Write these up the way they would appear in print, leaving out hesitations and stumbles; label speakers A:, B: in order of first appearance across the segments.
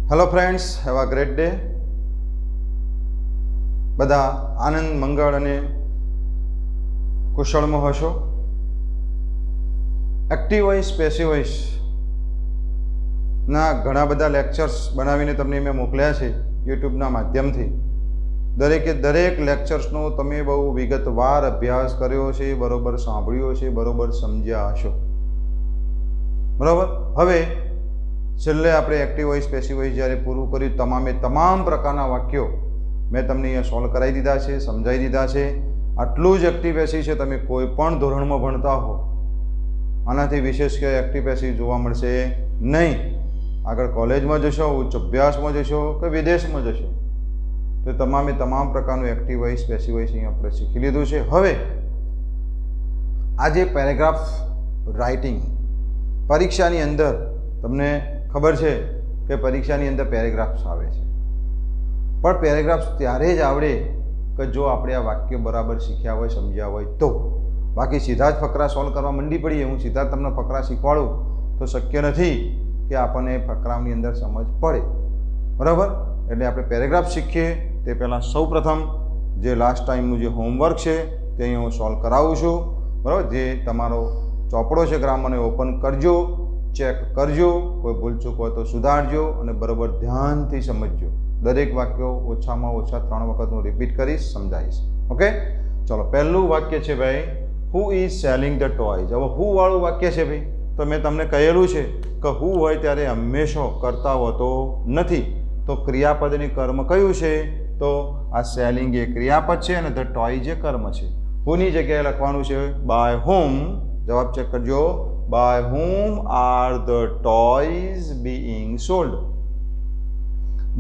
A: Hello friends, have a great day. બધા આનંદ મંગળ અને કુશળમાં હશો. એક્ટિવ વોઇસ પેસિવ વોઇસ ના ઘણા બધા લેક્ચર્સ બનાવીને તમને મેં મોકલ્યા છે યુટ્યુબના માધ્યમથી. દરેકે દરેક લેક્ચર્સનો તમે બહુ વિગતવાર અભ્યાસ કર્યો છે, બરોબર સાંભળ્યો છે, બરોબર સમજ્યા હશો. બરાબર. હવે છેલ્લે આપણે એક્ટિવ વોઇસ પેસિવ વોઇસ જ્યારે પૂરું કર્યું, તમામ પ્રકારના વાક્યો મેં તમને અહીંયા સોલ્વ કરાવી દીધા છે, સમજાવી દીધા છે. આટલું જ એક્ટિવ પેસિવ છે. તમે કોઈ પણ ધોરણમાં ભણતા હો, આનાથી વિશેષ કે એક્ટિવ પેસિવ જોવા મળશે નહીં. આગળ કોલેજમાં જશો, ઉચ્ચ અભ્યાસમાં જશો કે વિદેશમાં જશો, તો તમામ પ્રકારનું એક્ટિવ વોઇસ પેસિવ વોઇસ અહીંયા આપણે શીખી લીધું છે. હવે આજે પેરેગ્રાફ રાઇટિંગ, પરીક્ષાની અંદર તમને ખબર છે કે પરીક્ષાની અંદર પેરેગ્રાફ્સ આવે છે, પણ પેરેગ્રાફ્સ ત્યારે જ આવડે કે જો આપણે આ વાક્ય બરાબર શીખ્યા હોય, સમજ્યા હોય તો. બાકી સીધા જ ફકરા સોલ્વ કરવા મંડી પડીએ, હું સીધા તમને ફકરા શીખવાડું તો શક્ય નથી કે આપણને ફકરાની અંદર સમજ પડે. બરાબર. એટલે આપણે પેરેગ્રાફ શીખીએ તે પહેલાં સૌપ્રથમ જે લાસ્ટ ટાઈમનું જે હોમવર્ક છે તે અહીં હું સોલ્વ કરાવું છું. બરાબર. જે તમારો ચોપડો છે ગ્રામરને ઓપન કરજો, ચેક કરજો, કોઈ ભૂલચૂક હોય તો સુધારજો અને બરાબર ધ્યાનથી સમજજો. દરેક વાક્યો ઓછામાં ઓછા 3 વખત હું રિપીટ કરીશ, સમજાવીશ. ઓકે, ચલો. પહેલું વાક્ય છે ભાઈ, who is selling the toys. હવે હુ વાળું વાક્ય છે ભાઈ, તો મેં તમને કહેલું છે કે હુ હોય ત્યારે હંમેશા કરતા હોતો નથી. તો ક્રિયાપદની કર્મ કયું છે? તો આ સેલિંગ એ ક્રિયાપદ છે અને ધ ટોયઝ એ કર્મ છે. હુની જગ્યાએ લખવાનું છે બાય હોમ. જવાબ ચેક કરજો. By whom are the toys being sold?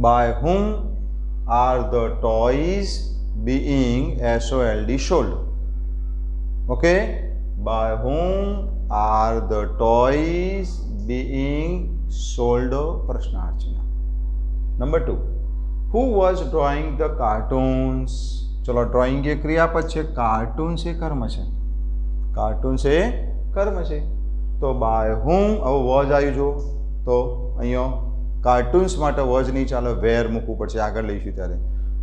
A: By whom are the toys being sold? Sold. Okay? By whom are the toys being sold? પ્રશ્નાર્ચના. Number 2. Who was drawing the cartoons? ચલો, drawing એ ક્રિયાપદ છે, cartoon છે કર્મ છે. Cartoon છે કર્મ છે. તો બાય હુમ, હવે વોઝ આવ્યું જો, તો અહીંયા કાર્ટૂન્સ માટે વોઝ નહીં ચાલે, વેર મૂકવું પડશે, આગળ લઈશું ત્યારે.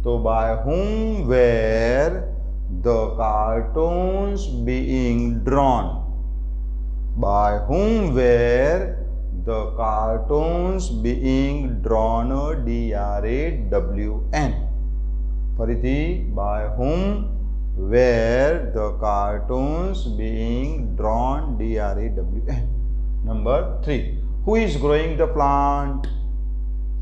A: તો by whom were the cartoons being drawn. By whom were the cartoons being drawn. DRAWN. ફરીથી, by whom where the cartoons being drawn. DRAWN. Number 3. Who is growing the plant?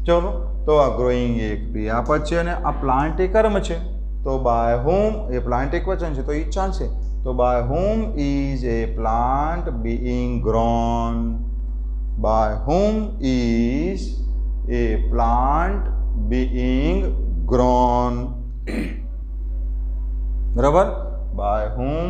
A: ચલો, તો આ ગ્રોઈંગ એ ક્રિયાપદ છે અને આ પ્લાન્ટ એ કર્મ છે. તો બાય હુમ, એ પ્લાન્ટ એક વચન છે તો ઈ ચાલશે. તો by whom is a plant being grown. By whom is a plant being grown. બરાબર. By whom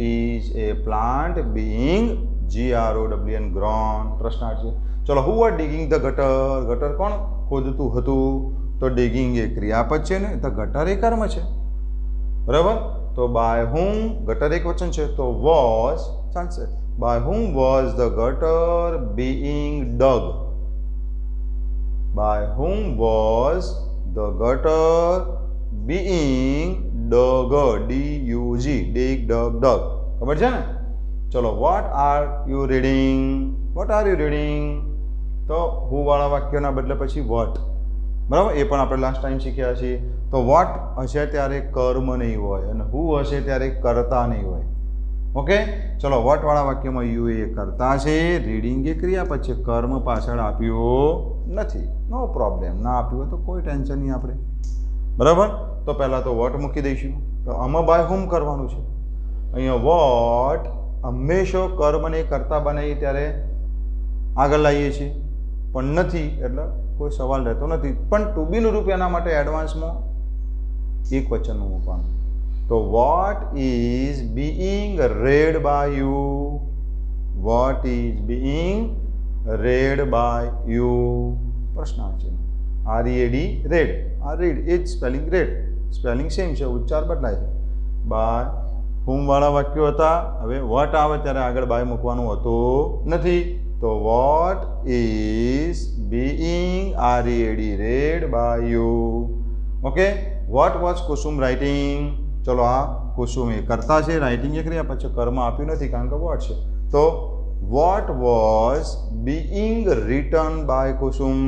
A: is a plant being GROWN grown. પ્રશ્નાર્થ છે. ચલો, હુ આર ડિગિંગ ધ ગટર. ગટર કોણ ખોદતું હતું? તો ડિગિંગ એ ક્રિયાપદ છે ને, ધ ગટર એ કર્મ છે. બરાબર. તો બાય હુમ, ગટર એક વચન છે તો વોઝ ચાલશે. By whom was the gutter being dug. By whom was the gutter being dug. DUG. Dig, dug, dug. ખબર છે ને? ચલો, what are you reading? What are you reading? તો હુ વાળા વાક્યના બદલે પછી વોટ. બરાબર. એ પણ આપણે લાસ્ટ ટાઈમ શીખ્યા છીએ. તો વોટ હશે ત્યારે કર્મ નહીં હોય અને હુ હશે ત્યારે કરતા નહીં હોય. ઓકે, ચલો. વોટ વાળા વાક્યમાં યુ એ કરતા છે, રીડિંગ એ ક્રિયાપદ છે, કર્મ પાછળ આપ્યો નથી. નો પ્રોબ્લેમ. ના આપ્યું હોય તો કોઈ ટેન્શન નહીં આપણે. બરાબર. તો પહેલાં તો વોટ મૂકી દઈશું. તો આમાં બાય હુમ કરવાનું છે. અહીંયા વોટ હંમેશા કર્મને કરતા બનાવીએ ત્યારે આગળ લાવીએ છીએ, પણ નથી એટલે કોઈ સવાલ રહેતો નથી. પણ ટુ બીનું રૂપ એના માટે એડવાન્સમાં એક વચનનું મૂકવાનું. તો what is being read by you. What is being read by you. પ્રશ્નાર્થ છે. READ, read. આ રીડ એ જ સ્પેલિંગ રેડ, સ્પેલિંગ સેમ છે, ઉચ્ચાર બદલાય છે. બાય હુમ વાળા વાક્યો હતા. હવે વોટ આવે ત્યારે આગળ બાય મૂકવાનું હોતું નથી. તો what is being read by you? Okay, what was Kusum writing? ચલો આ કુસુમ એ કરતા છે, રાઇટિંગ એ ક્રિયા પછી કર્મ આપ્યું નથી કારણ કે what છે. તો what was being written by Kusum?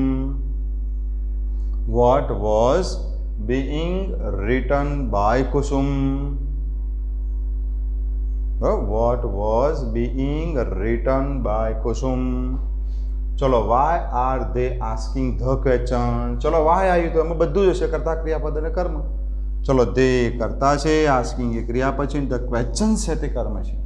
A: What was being written by Kusum? What was being written by Kusum? ચલો why are they asking the question? ચલો why આવ્યું તો એમાં બધું જ હશે, કરતા ક્રિયાપદ અને કર્મ. ચલો they કરતા છે, asking એ ક્રિયાપદ છે, the questions છે તે કર્મ છે.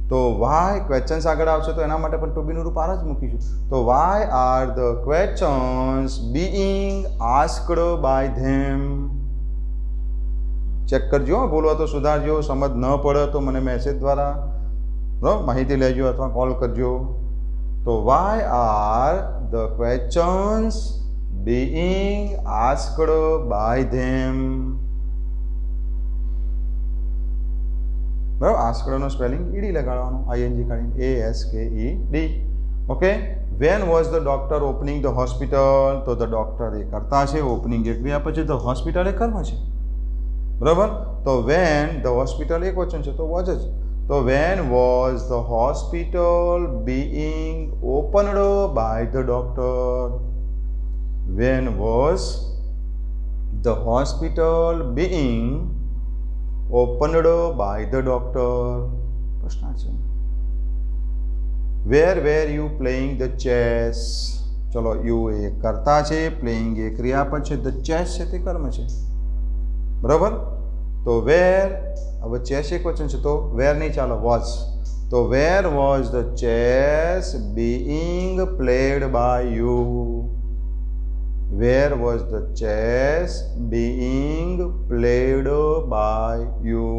A: તો why questions આગળ આવશે તો એના માટે પણ to be નું રૂપ આર જ મૂકીશું. તો why are the questions being asked by them? Check કરજો, બોલવા તો સુધારજો, સમજ ન પડે તો મને મેસેજ દ્વારા બરાબર માહિતી લેજો અથવા કોલ કરજો. તો why are the questions being asked by them? બરાબર, આસ્કડનો સ્પેલિંગ ઈડી લગાડવાનો, આઈએનજી કાઢીને ASKED. Okay, van was the doctor opening the hospital? તો ધ ડોક્ટર એ કરતા છે, ઓપનિંગ એ ક્રિયા પછી ધ હોસ્પિટલ એ કર્મ છે. બરાબર, તો વેન ધ હોસ્પિટલ એક વચન છે તો વોઝ જ. તો when was the hospital being opened by the doctor? When was the hospital being opened by the doctor? પ્રશ્ન છે. Where were you playing the chess? ચલો યુ એ કરતા છે, પ્લેઇંગ એ ક્રિયાપદ છે, ધ ચેસ છે તે કર્મ છે. બરાબર, તો વેર, હવે ચેસ એક વચન છે તો વેર નહીં ચાલો, વોઝ. તો where was the chess being played by you? Where was the chess being played by you?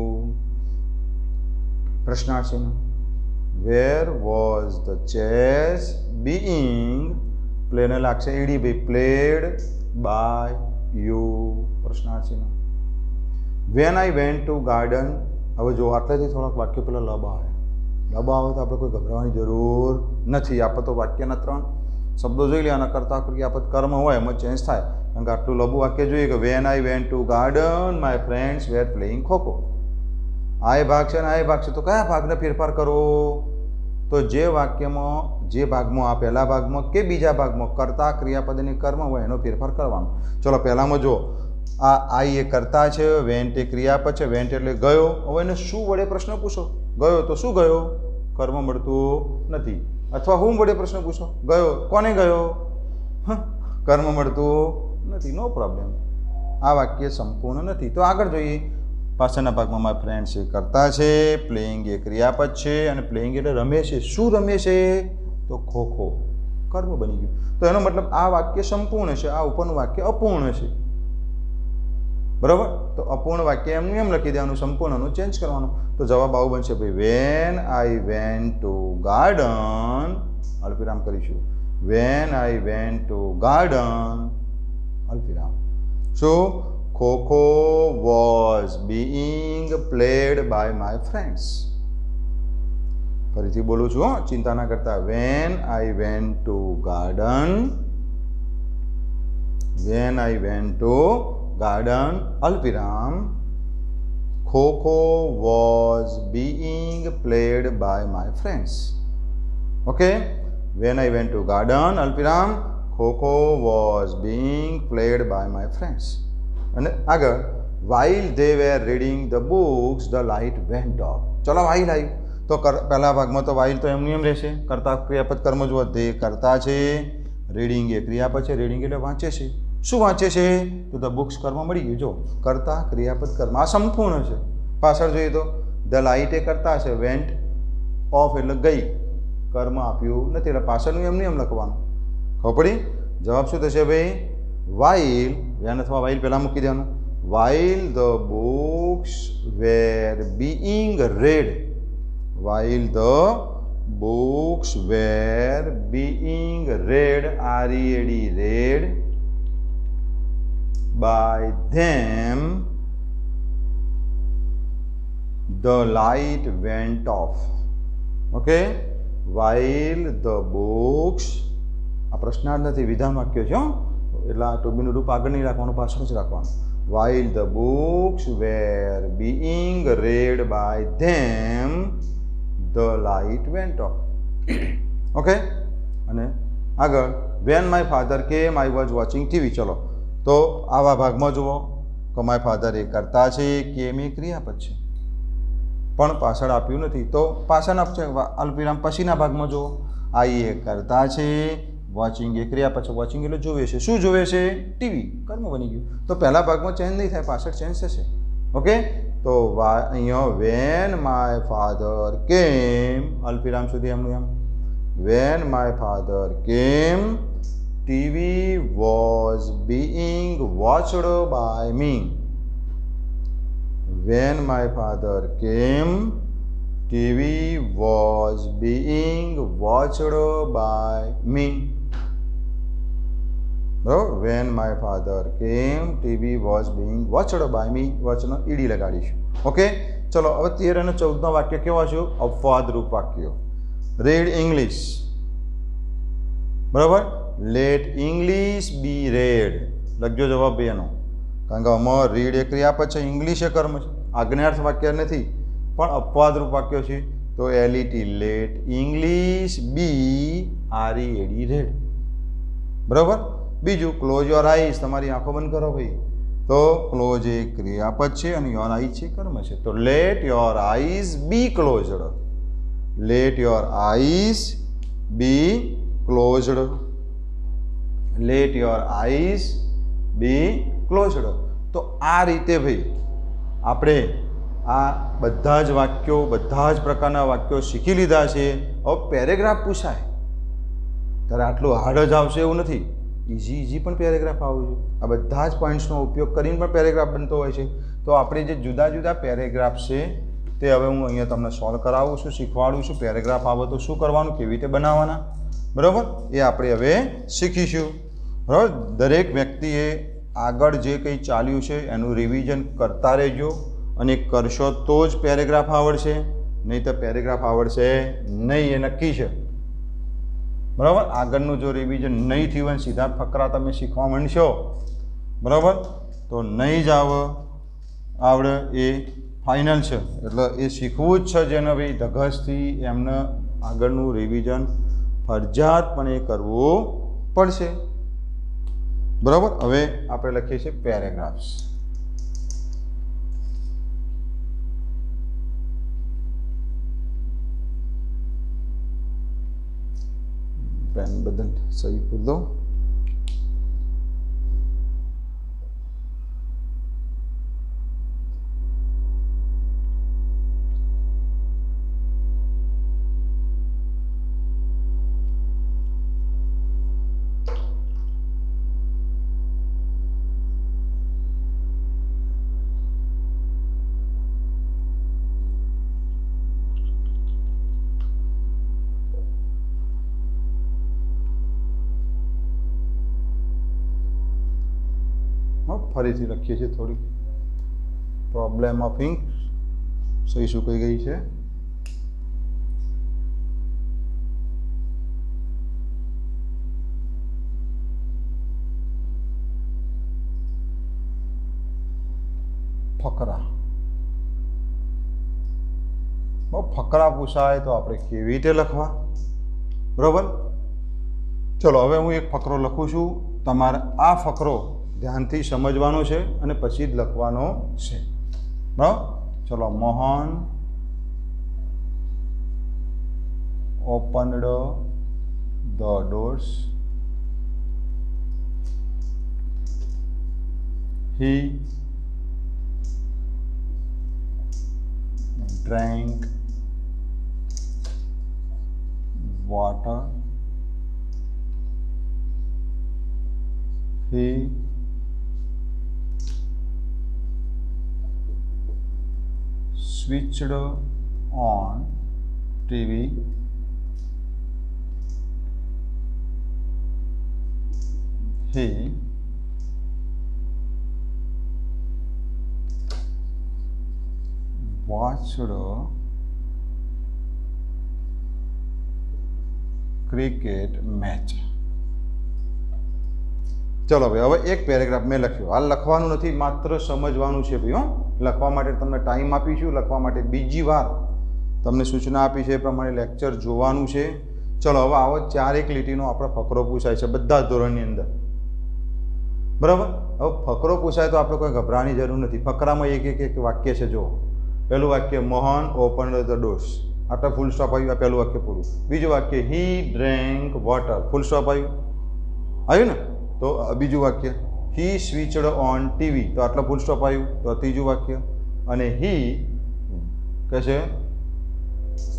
A: પ્રશ્નાર્થ છે. Where was the chess being played લાગશે ઈડી ભાઈ, played by you. પ્રશ્નાર્થ છે. When I went to garden, હવે જો આટલેથી થોડાક વાક્ય પહેલાં લબ આવે. લબ આવે તો આપણે કોઈ ગભરાવાની જરૂર નથી. આપણે તો વાક્યના 3 શબ્દો જોઈ લે, આના કરતા ક્રિયાપદ કર્મ હોય એમાં ચેન્જ થાય. કારણ કે આટલું લંબુ વાક્ય જોઈએ કે van I went to garden my friends were playing kho kho. આ એ ભાગ છે અને આ એ ભાગ છે, તો કયા ભાગને ફેરફાર કરો? તો જે વાક્યમાં, જે ભાગમાં, આ પહેલા ભાગમાં કે બીજા ભાગમાં કરતા ક્રિયાપદ અને કર્મ હોય એનો ફેરફાર કરવાનો. ચલો પહેલામાં જો આ આઈ એ કરતા છે, વેન્ટ એ ક્રિયાપદ છે, વેન્ટ એટલે ગયો. હવે એને શું વડે પ્રશ્ન પૂછો? ગયો તો શું ગયો? કર્મ મળતું નથી. અથવા હું વડે પ્રશ્ન પૂછો, ગયો, કોને ગયો? કર્મ મળતું નથી. નો પ્રોબ્લેમ, આ વાક્ય સંપૂર્ણ નથી. તો આગળ જોઈએ, પાછળના ભાગમાં મારા ફ્રેન્ડ્સ એ કરતા છે, પ્લેઇંગ એ ક્રિયાપદ છે, અને પ્લેઇંગ એટલે રમે છે. શું રમે છે? તો ખોખો. કર્મ બની ગયું. તો એનો મતલબ આ વાક્ય સંપૂર્ણ છે, આ ઉપરનું વાક્ય અપૂર્ણ છે. બરાબર, તો અપૂર્ણ વાક્ય એમનું એમ લખી દેવાનું, સંપૂર્ણનું ચેન્જ કરવાનું. તો જવાબ આવું બનશે ભાઈ, when I went to garden, અલ્પવિરામ કરીશું, when I went to garden, અલ્પવિરામ. શું? Khokho was being played by my friends. ફરીથી બોલું છું, ચિંતા ના કરતા. When I went to garden, when I went to garden, અલ્પવિરામ, khokho was being played by my friends. Okay, when I went to garden, અલ્પવિરામ, khokho was being played by my friends. અને આગળ, while they were reading the books the light went off. ચલો while આવ્યું તો પહેલા ભાગમાં તો while તો એમનું એમ રહેશે. કરતા ક્રિયાપદ કર્મ જુઓ, they કરતા છે, રીડિંગ એ ક્રિયાપદ છે, રીડિંગ એટલે વાંચે છે. શું વાંચે છે? તો ધ બુક્સ કર્મ મળી ગયું. જો કરતા ક્રિયાપદ કર્મ આ સંપૂર્ણ છે. પાછળ જોઈએ તો ધ લાઇટ એ કરતા છે, વેન્ટ ઓફ એટલે ગઈ, કર્મ આપ્યું નથી, એટલે પાછળનું એમને એમ લખવાનું. ખબર પડી? જવાબ શું થશે ભાઈ? વાઇલ, વેન અથવા વાઇલ પહેલાં મૂકી દેવાનું. While the books were being read, while the books were being read, R-E-A-D, read by them, the light went off. Okay, while the books, આ પ્રશ્નાર્થ નથી, વિધાન વાક્ય છે હો, એટલે આ ટુ બીનું રૂપ આગળ નહીં રાખવાનું, પાછળ જ રાખવાનું. while the books were being read by them, the light went off. Okay, અને આગળ when my father came I was watching TV. ચલો તો આવા ભાગમાં જુઓ કે માય ફાધર એ કરતા છે, કેમ એ ક્રિયાપદ છે પણ પાછળ આપ્યું નથી, તો પાછળ આપશે અલ્પવિરામ પછીના ભાગમાં જુઓ. આઈ એ કરતા છે, વોચિંગ એ ક્રિયાપદ છે, વોચિંગ એટલે જોવે છે. શું જોવે છે? ટીવી. કર્મ બની ગયું. તો પહેલા ભાગમાં ચેન્જ નહીં થાય, પાછળ ચેન્જ થશે. ઓકે, તો અહીંયા વેન માય ફાધર કેમ, અલ્પવિરામ સુધી એમનું એમ. વેન માય ફાધર કેમ TV was being watched by me. When my father came, TV was being watched by me. બરાબર, when my father came, TV was being watched by me. વચનો ED લગાડીશું. Okay, ચલો હવે 13 અને 14 વાક્ય કેવા છે? અપવાદરૂપ વાક્યો. Read English. બરાબર, લેટ ઇંગ્લિશ બી રેડ. લખજો જવાબ બે એનો, કારણ કે આમાં રીડ એ ક્રિયાપદ છે, ઇંગ્લિશ એ કર્મ છે, આજ્ઞાર્થ વાક્ય નથી પણ અપવાદરૂપ વાક્ય છે. તો LET, લેટ ઇંગ્લિશ બી READ રેડ. બરાબર. બીજું ક્લોઝ યોર આઈઝ, તમારી આંખો બંધ કરો ભાઈ. તો ક્લોઝ એ ક્રિયાપદ છે અને યોર આઈઝ છે કર્મ છે. તો let your eyes be closed. Let your eyes be closed. Let your eyes be closed. તો આ રીતે ભાઈ આપણે આ બધા જ વાક્યો, બધા જ પ્રકારના વાક્યો શીખી લીધા છે. હવે પેરેગ્રાફ પૂછાય ત્યારે આટલું હાર્ડ જ આવશે એવું નથી, ઇઝી પણ પેરેગ્રાફ આવે છે. આ બધા જ પોઈન્ટ્સનો ઉપયોગ કરીને પણ પેરેગ્રાફ બનતો હોય છે. તો આપણે જે જુદા જુદા પેરેગ્રાફ છે તે હવે હું અહીંયા તમને સોલ્વ કરાવું છું, શીખવાડું છું. પેરેગ્રાફ આવે તો શું કરવાનું, કેવી રીતે બનાવવાના, બરાબર, એ આપણે હવે શીખીશું. બરાબર. દરેક વ્યક્તિએ આગળ જે કંઈ ચાલ્યું છે એનું રિવિઝન કરતા રહેજો, અને કરશો તો જ પેરેગ્રાફ આવડશે, નહીં તો પેરેગ્રાફ આવડશે નહીં, એ નક્કી છે. બરાબર. આગળનું જો રિવિઝન નહીં થયું હોય, સીધા ફકરા તમે શીખવા માંડશો, બરાબર, તો નહીં જ આવડે એ ફાઇનલ છે. એટલે એ શીખવું જ છે જેને ભાઈ ધગશથી એમને આગળનું રિવિઝન ફરજિયાતપણે કરવું પડશે. બરાબર. હવે આપણે લખીએ છીએ પેરેગ્રાફ્સ. પેન બદલ સહી પૂર દો. ફરીથી લખીએ છીએ, થોડી પ્રોબ્લેમ ઓફ ઇંક સહી સુકાઈ ગઈ છે. ફકરા, ફકરા પૂછાય તો આપણે કેવી રીતે લખવા, બરાબર. ચલો હવે હું એક ફકરો લખું છું, તમારે આ ફકરો ધ્યાનથી સમજવાનો છે અને પછી જ લખવાનો છે. બરાબર. ચલો, Mohan opened the doors, he drank water, he switched on TV, he watched cricket match. ચલો ભાઈ, હવે એક પેરેગ્રાફ મેં લખ્યો. હાલ લખવાનું નથી, માત્ર સમજવાનું છે ભાઈ. લખવા માટે તમને ટાઈમ આપીશું. લખવા માટે બીજી વાર તમને સૂચના આપી છે એ પ્રમાણે લેક્ચર જોવાનું છે. ચલો હવે આવો 4 લીટીનો આપણો ફકરો પૂછાય છે બધા ધોરણની અંદર, બરાબર. હવે ફકરો પૂછાય તો આપણે કોઈ ગભરાવાની જરૂર નથી. ફકરામાં એક વાક્ય છે. જો પહેલું વાક્ય, મોહન ઓપન ધ ડોર્સ, આટલા ફૂલ સ્ટોપ આવ્યું. આ પહેલું વાક્ય પૂરું. બીજું વાક્ય, હી ડ્રેન્ક વોટર, ફૂલ સ્ટોપ આવ્યું ને. તો બીજું વાક્ય, હી સ્વિચડ ઓન ટીવી, તો આટલા ફૂલ સ્ટોપ આવ્યું. તો ત્રીજું વાક્ય, અને હી કહે છે,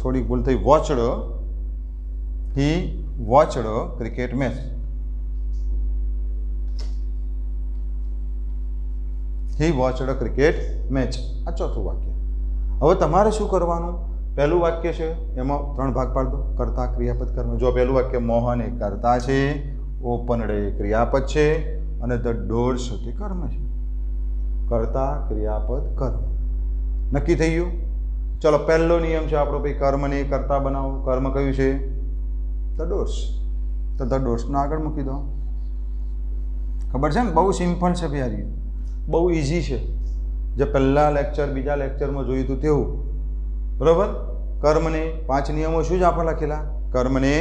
A: થોડી ભૂલ થઈ, વોચડ, હી વોચડ ક્રિકેટ મેચ. હી વોચડ ક્રિકેટ મેચ. આ ચોથું વાક્ય. હવે તમારે શું કરવાનું? પહેલું વાક્ય છે એમાં 3 ભાગ પાડ દો. કર્તા, ક્રિયાપદ, કર્મ. જો પહેલું વાક્ય, મોહન એ કર્તા છે, ઓપનડ એ ક્રિયાપદ છે, અને ધ ડોર્સ તે કર્મ છે. કર્તા, ક્રિયાપદ, કર્મ. નક્કી થઈ ગયું? ચલો, પહેલો નિયમ છે આપણો ભાઈ, કર્મને કર્તા બનાવો. કર્મ કયું છે? The doors. તો ધ ડોર્સને આગળ મૂકી દો. ખબર છે ને? બહુ સિમ્પલ છે ભાઈ, બહુ ઇઝી છે. જે પહેલા લેક્ચર, બીજા લેક્ચરમાં જોયું હતું તેવું, બરાબર. કર્મને 5 નિયમો શું જ આપણે લખેલા? કર્મને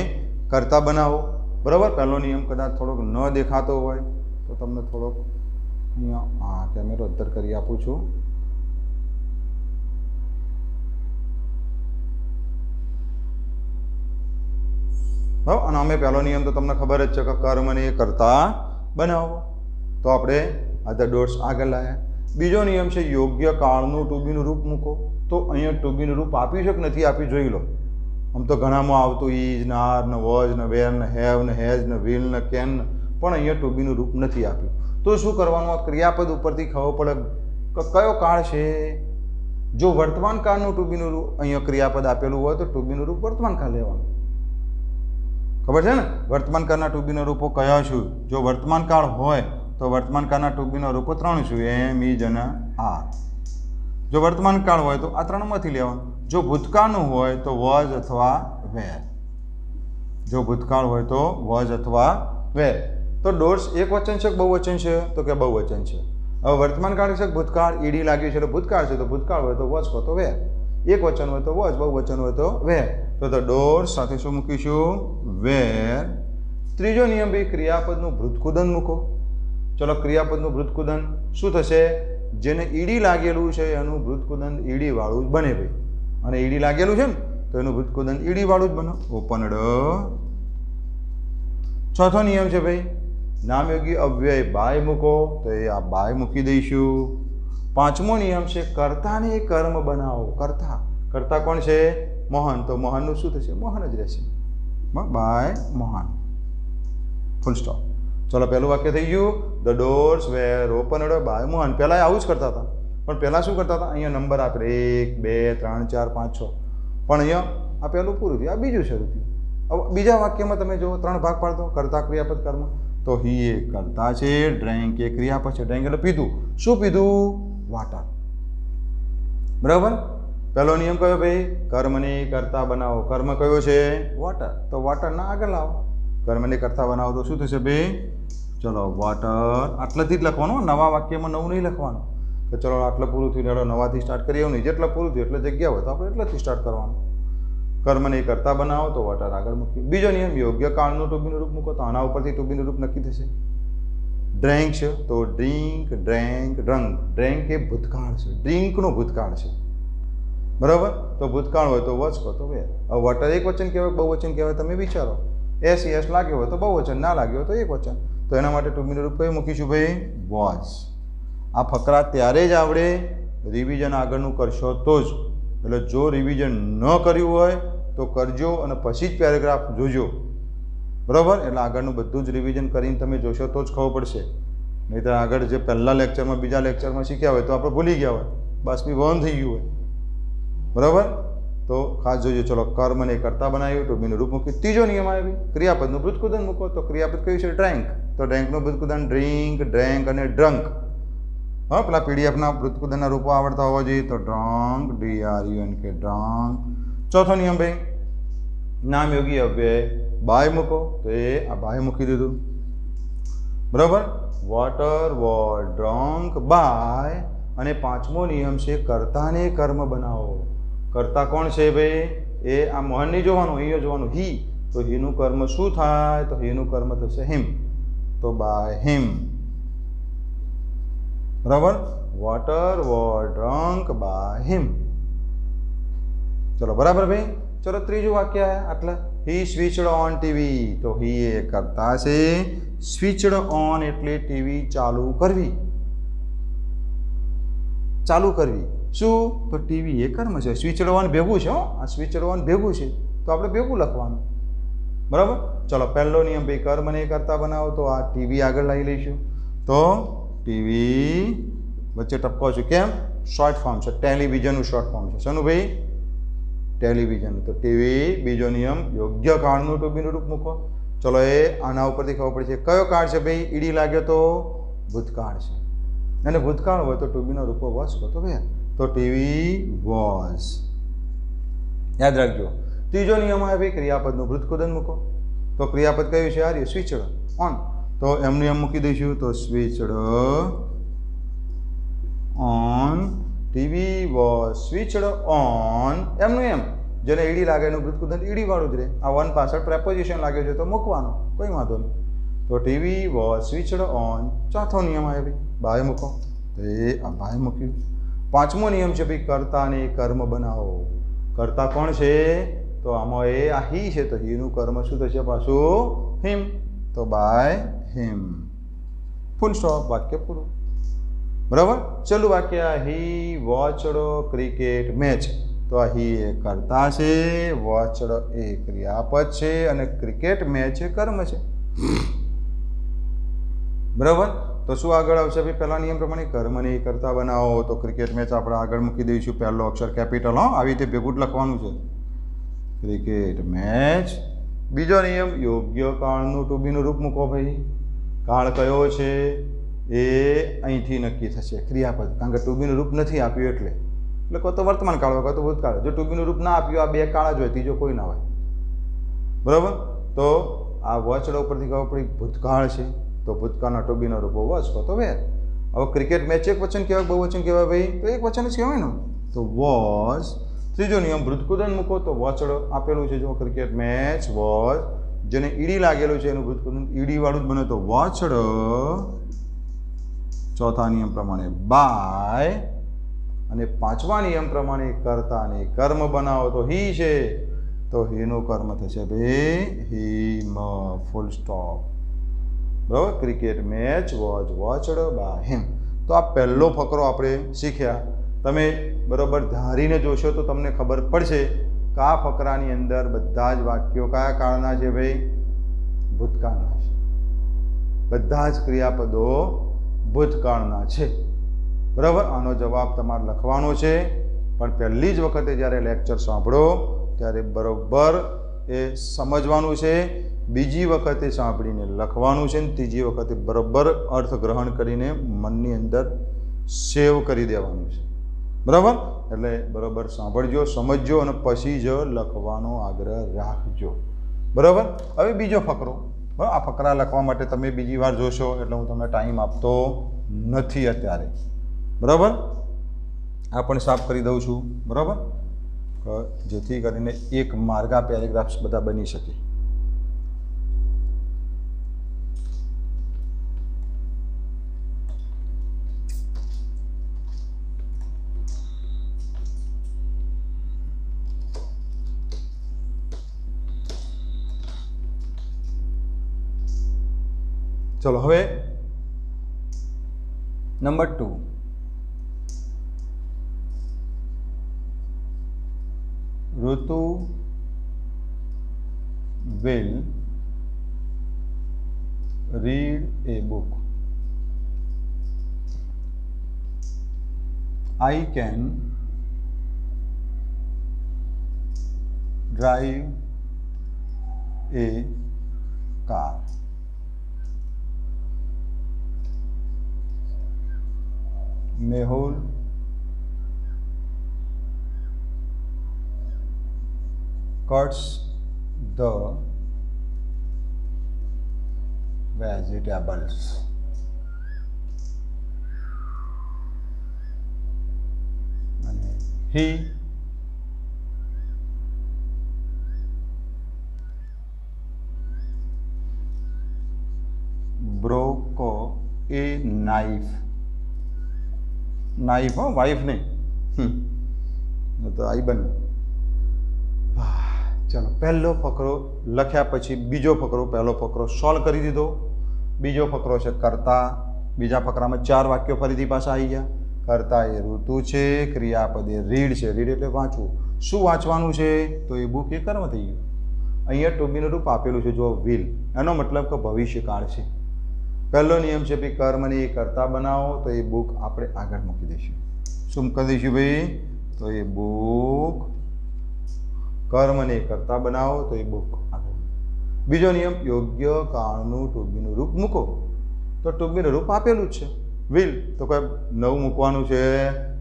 A: કર્તા બનાવો, બરાબર. પહેલો નિયમ કદાચ થોડોક ન દેખાતો હોય તો તમને થોડોક અહીંયા કેમેરો અદ્ધર કરી આપું છું. હા, અને અમે પહેલો નિયમ તો તમને ખબર જ છે કે કર્મને કર્તા બનાવો. તો આપણે આ ધ ડોર્સ આગળ લાવ્યા. બીજો નિયમ છે, યોગ્ય કાળનું ટુ બીનું રૂપ મૂકો. તો અહીંયા ટુ બીનું રૂપ આપ્યું છે કે નથી આપ્યું જોઈ લો. આમ તો ઘણામાં આવતું ઇઝ ને, આર ને, વોઝ ને, વેર ને, હેવ ને, હેઝ ને, વિલ ને, કેન ને, પણ અહીંયા ટુ બીનું રૂપ નથી આપ્યું. તો શું કરવાનું? આ ક્રિયાપદ ઉપરથી ખબર પડે કે કયો કાળ છે. જો વર્તમાન કાળનું ટુ બીનું રૂપ અહીંયા ક્રિયાપદ આપેલું હોય તો ટુ બીનું રૂપ વર્તમાન કાળ લેવાનું. ખબર છે ને? વર્તમાન કાળના ટુ બીના રૂપો કયા છે? જો વર્તમાન કાળ હોય તો વર્તમાન કાળના ટુ બીના રૂપો 3 છે, એમ, ઇઝ અને આર. જો વર્તમાન કાળ હોય તો આ 3માંથી લેવાનું. જો ભૂતકાળનું હોય તો વોઝ અથવા વેર. જો ભૂતકાળ હોય તો વોઝ અથવા વેર. તો ડોર્સ એક વચન છે કે બહુવચન છે? તો કે બહુવચન છે. હવે વર્તમાન કાળ છે કે ભૂતકાળ? ઈડી લાગ્યું છે એટલે ભૂતકાળ છે. તો ભૂતકાળ હોય તો વોઝ કહો તો વેર. એક વચન હોય તો વોઝ, બહુવચન હોય તો વેર. તો ધ ડોર્સ સાથે શું મૂકીશું? વેર. ત્રીજો નિયમ ભાઈ, ક્રિયાપદનું ભૃતકુદન મૂકો. ચલો, ક્રિયાપદનું ભૃતકુદન શું થશે? જેને ઈડી લાગેલું છે એનું ભૃતકુદન ઈડી વાળું જ બને ભાઈ. અને ઈડી લાગેલું છે ને તો એનું ભૃતકુદન ઈડી વાળું જ બને. ઓપનડ. ચોથો નિયમ છે ભાઈ, નામયોગી અવ્યય બાય મૂકો. તો એ આ બાય મૂકી દઈશું. પાંચમો નિયમ છે, કર્તાને કર્મ બનાવો. કર્તા, કર્તા કોણ છે? મોહન. તો મોહનનું શું થશે? મોહન જ રહેશે. By Mohan, full stop. ચલો, પહેલું વાક્ય થઈ ગયું, the doors were opened by Mohan. પહેલાં આવું જ કરતા હતા, પણ પહેલાં શું કરતા હતા? અહીંયા નંબર આપે 1, 2, 3, 4, 5, 6. પણ અહીંયા આ પહેલું પૂરું થયું, આ બીજું શરૂ થયું. હવે બીજા વાક્યમાં તમે જો 3 ભાગ પાડતો, કર્તા, ક્રિયાપદ, કર્મ. તો હી એ કર્તા છે, ડ્રેન્ક એ ક્રિયાપદ છે. ડ્રેન્ક એટલે પીધું. શું પીધું? વાટર. બરાબર. પહેલો નિયમ કયો ભાઈ? કર્મને કર્તા બનાવો. કર્મ કયો છે? વોટર. તો વોટરના આગળ લાવો. કર્મને કર્તા બનાવો તો શું થશે ભાઈ? ચલો, વોટર. આટલાથી જ લખવાનું, નવા વાક્યમાં નવું નહીં લખવાનું કે ચલો આટલું પૂરું થયું એટલે નવાથી સ્ટાર્ટ કરીએ એવું નહીં. જેટલું પૂરું થયું એટલે જગ્યા હોય તો આપણે એટલાથી સ્ટાર્ટ કરવાનું. કર્મને કર્તા બનાવો તો વોટર આગળ મૂકી. બીજો નિયમ, યોગ્ય કાળનું ટુ બીનું રૂપ મૂકો. તો આના ઉપરથી ટુ બીનું રૂપ નક્કી થશે. ડ્રેન્ક છે તો ડ્રિંક, ડ્રેન્ક, ડ્રંક. ડ્રેન્ક એ ભૂતકાળ છે, ડ્રિંકનો ભૂતકાળ છે, બરાબર. તો ભૂતકાળ હોય તો વોઝ કહો તો વેર. હવે વોટર એક વચન કહેવાય બહુવચન કહેવાય? તમે વિચારો. એસ લાગ્યો હોય તો બહુવચન, ના લાગ્યો હોય તો એક વચન. તો એના માટે ટુ બીનું રૂપ કયું મૂકીશું ભાઈ? વોઝ. આ ફકરા ત્યારે જ આવડે રિવિઝન આગળનું કરશો તો જ. એટલે જો રિવિઝન ન કર્યું હોય તો કરજો અને પછી જ પેરેગ્રાફ જોજો, બરાબર. એટલે આગળનું બધું જ રિવિઝન કરીને તમે જોશો તો જ ખબર પડશે. નહીં તો આગળ જે પહેલા લેક્ચરમાં, બીજા લેક્ચરમાં શીખ્યા હોય તો આપણે ભૂલી ગયા હોય, બાષ્પીભવન થઈ ગયું હોય, બરાબર. તો ખાસ જોજો. ચલો, કર્મને કર્તા બનાવ્યું, ટુ બીનું રૂપ મૂકી. ત્રીજો નિયમ આવ્યો, ક્રિયાપદનું ભૃતકુદન મૂકો. તો ક્રિયાપદ કયું છે? ડ્રેન્ક. તો ડ્રેન્કનું ભૃતકુદન ડ્રિંક, ડ્રેન્ક અને ડ્રંક. હા, પેલા પીડીએફના ભૃતકુદનના રૂપો આવડતા હોવા જોઈએ. તો ડ્રંક, DRUNK, ડ્રંક. ચોથો નિયમ ભાઈ, નામયોગી અવ્યય બાય મૂકો તો એ આ બાય મૂકી દીધું, બરાબર. વોટર વોઝ ડ્રંક બાય, અને પાંચમો નિયમ છે કર્તાને કર્મ બનાવો. કર્તા કોણ છે ભાઈ? એ આ મહન નહીં જોવાનું, અહીંયા જોવાનું હી. તો હીનું કર્મ શું થાય? તો હીનું કર્મ થશે હિમ, તો બાય હિમ, બરાબર. Water was drunk by him. ચલો બરાબર ભાઈ. ચલો ત્રીજું વાક્ય આટલા. હી સ્વિચડ ઓન ટીવી, તો હી એ કરતા છે. સ્વિચડ ઓન એટલે ટીવી ચાલુ કરવી, ચાલુ કરવી. શું? તો ટીવી એ કર્મ છે. સ્વિચડ ઓન ભેગું છે, આ સ્વિચડ ઓન ભેગું છે, તો આપણે ભેગું લખવાનું, બરાબર. ચલો પહેલો નિયમ ભાઈ કર્મને કરતા બનાવો, તો આ ટીવી આગળ લઈ લઈશું. તો ટીવી વચ્ચે ટપકો છું, કેમ? શોર્ટ ફોર્મ છે, ટેલિવિઝનનું શોર્ટ ફોર્મ છે. શાનું ભાઈ? ટેલિવિઝન. તો ટીવી. બીજો નિયમ યોગ્ય કાળનું ટુબીનું રૂપ મૂકો. ચલો એ આના ઉપરથી ખબર પડે છે કયો કાળ છે ભાઈ? ઈડી લાગ્યો તો ભૂતકાળ છે, અને ભૂતકાળ હોય તો ટુબીનો રૂપો વોઝ કહો તો ભાઈ. તો ટીવી વોઝ, યાદ રાખજો. ત્રીજો નિયમ આવે ભાઈ ક્રિયાપદનું ભૂતકૃદન મૂકો. તો ક્રિયાપદ કયું છે? આર્ય સ્વિચડ ઓન, તો એમનું એમ મૂકી દઈશું. તો switched on, TV was switched on, એમનું એમ. જેને ઈડી લાગે એનું ભૂતકૃદન ઈડી વાળું જ રહે. આ વન પાછળ પ્રેપોઝિશન લાગે છે તો મૂકવાનું, કોઈ વાંધો નહીં. તો ટીવી વોઝ સ્વિચડ ઓન. ચોથો નિયમ આવે ભાઈ બાય મૂકો, તો એ આ બાય મૂક્યું. પાંચમો નિયમ છે ભાઈ કર્તાને કર્મ બનાવો. કર્તા કોણ છે? તો આમાં એ આ હી છે, તો હીનું કર્મ શું થશે પાછું? હિમ, તો બાય હિમ. ફૂલ સ્ટોપ, વાક્ય પૂરું, બરાબર. છેલ્લું વાક્ય હી વોચડ ક્રિકેટ મેચ. તો આ હી એ કર્તા છે, વોચડ એ ક્રિયાપદ છે, અને ક્રિકેટ મેચ એ કર્મ છે, બરાબર. તો શું આગળ આવશે ભાઈ? પહેલા નિયમ પ્રમાણે કર્મને કરતા બનાવો. તો ક્રિકેટ મેચ આપણે આગળ મૂકી દઈશું, પહેલો અક્ષર કેપિટલ. આવી રીતે ભેગું જ લખવાનું છે, ક્રિકેટ મેચ. બીજો નિયમ યોગ્ય કાળનું ટુબીનું રૂપ મૂકો ભાઈ. કાળ કયો છે? એ અહીંથી નક્કી થશે, ક્રિયાપદ, કારણ કે ટુબીનું રૂપ નથી આપ્યું એટલે કહો તો વર્તમાન કાળ હોય, કહો તો ભૂતકાળ. જો ટુબીનું રૂપ ના આપ્યું, આ બે કાળ જ હોય, ત્રીજો કોઈ ના હોય, બરાબર. તો આ વોચડ ઉપરથી ખબર પડી ભૂતકાળ છે, તો ભૂતકાળના ટુબીનો રૂપો વોચ કહો તો વેર. હવે ક્રિકેટ મેચ એક વચન કહેવાય બહુવચન કહેવાય ભાઈ? તો એક વચન જ કહેવાય ને, તો વોચ. ત્રીજો નિયમ ભૂતકૃદન મૂકો. તો વોચડ આપેલું છે, જો ક્રિકેટ મેચ વોચ, જેને ઈડી લાગેલું છે એનું ભૂતકૃદન ઈડી વાળું જ બને, તો વોચડ. ચોથા નિયમ પ્રમાણે બાય, અને પાંચમા નિયમ પ્રમાણે કર્તાને કર્મ બનાવો. તો હી છે, તો હીનું કર્મ થશે ભાઈ હિમ, ફૂલ સ્ટોપ, બરાબર. Cricket match was watched by him. તો આ પહેલો ફકરો આપણે શીખ્યા. તમે બરાબર ધારીને જોશો તો તમને ખબર પડશે કે આ ફકરાની અંદર બધા જ વાક્યો કયા કાળના છે ભાઈ? ભૂતકાળના છે. બધા જ ક્રિયાપદો ભૂતકાળના છે, બરાબર. આનો જવાબ તમારે લખવાનો છે, પણ પહેલી જ વખતે જ્યારે લેક્ચર સાંભળો ત્યારે બરાબર એ સમજવાનું છે, બીજી વખતે સાંભળીને લખવાનું છે, ને ત્રીજી વખતે બરાબર અર્થ ગ્રહણ કરીને મનની અંદર સેવ કરી દેવાનું છે, બરાબર. એટલે બરાબર સાંભળજો, સમજજો, અને પછી જ લખવાનો આગ્રહ રાખજો, બરાબર. હવે બીજો ફકરો, બરાબર. આ ફકરા લખવા માટે તમે બીજી વાર જોશો એટલે હું તમને ટાઈમ આપતો નથી અત્યારે, બરાબર. આ પણ સાફ કરી દઉં છું, બરાબર, જેથી કરીને એક માર્ગા પેરેગ્રાફ્સ બધા બની શકે. ચલો હવે નંબર 2, ઋતુ will read a book. I can drive a car. Mehul cuts the vegetables. અને he broke a knife. Knife हो, वाइफ नहीं, तो आई बन। चलो पहलो फकरो लख्या पछी बीजो फकरो, पहलो फकरो सॉल्व करी दीधो। बीजो फकरो है कर्ता। बीजा फकरा में 4 वाक्यों फरीथी पाछा आई गया। कर्ता ए ऋतु है, क्रियापद ए रीड है, रीड एटले वाँचवू। शुं वाँचवानुं छे? तो ए बुक ए कर्म थई गयुं। अहींया टू बीनुं रूप आपेलुं छे, जो विल, एनो मतलब के भविष्यकाळ छे। पहलो नियम है भाई कर्म ने कर्ता बनाओ, तो ये बुक आप आगे मूकी दईशुं। शुं कर दईशुं भाई? तो ये बुक कर्म ने कर्ता बनाओ, तो ये बुक आगे। बीजो नियम योग्य काळनुं टू बीनुं रूप मूको, तो टू बीनुं रूप आपेलुं ज छे विल, तो कोई नवुं मूकवानुं छे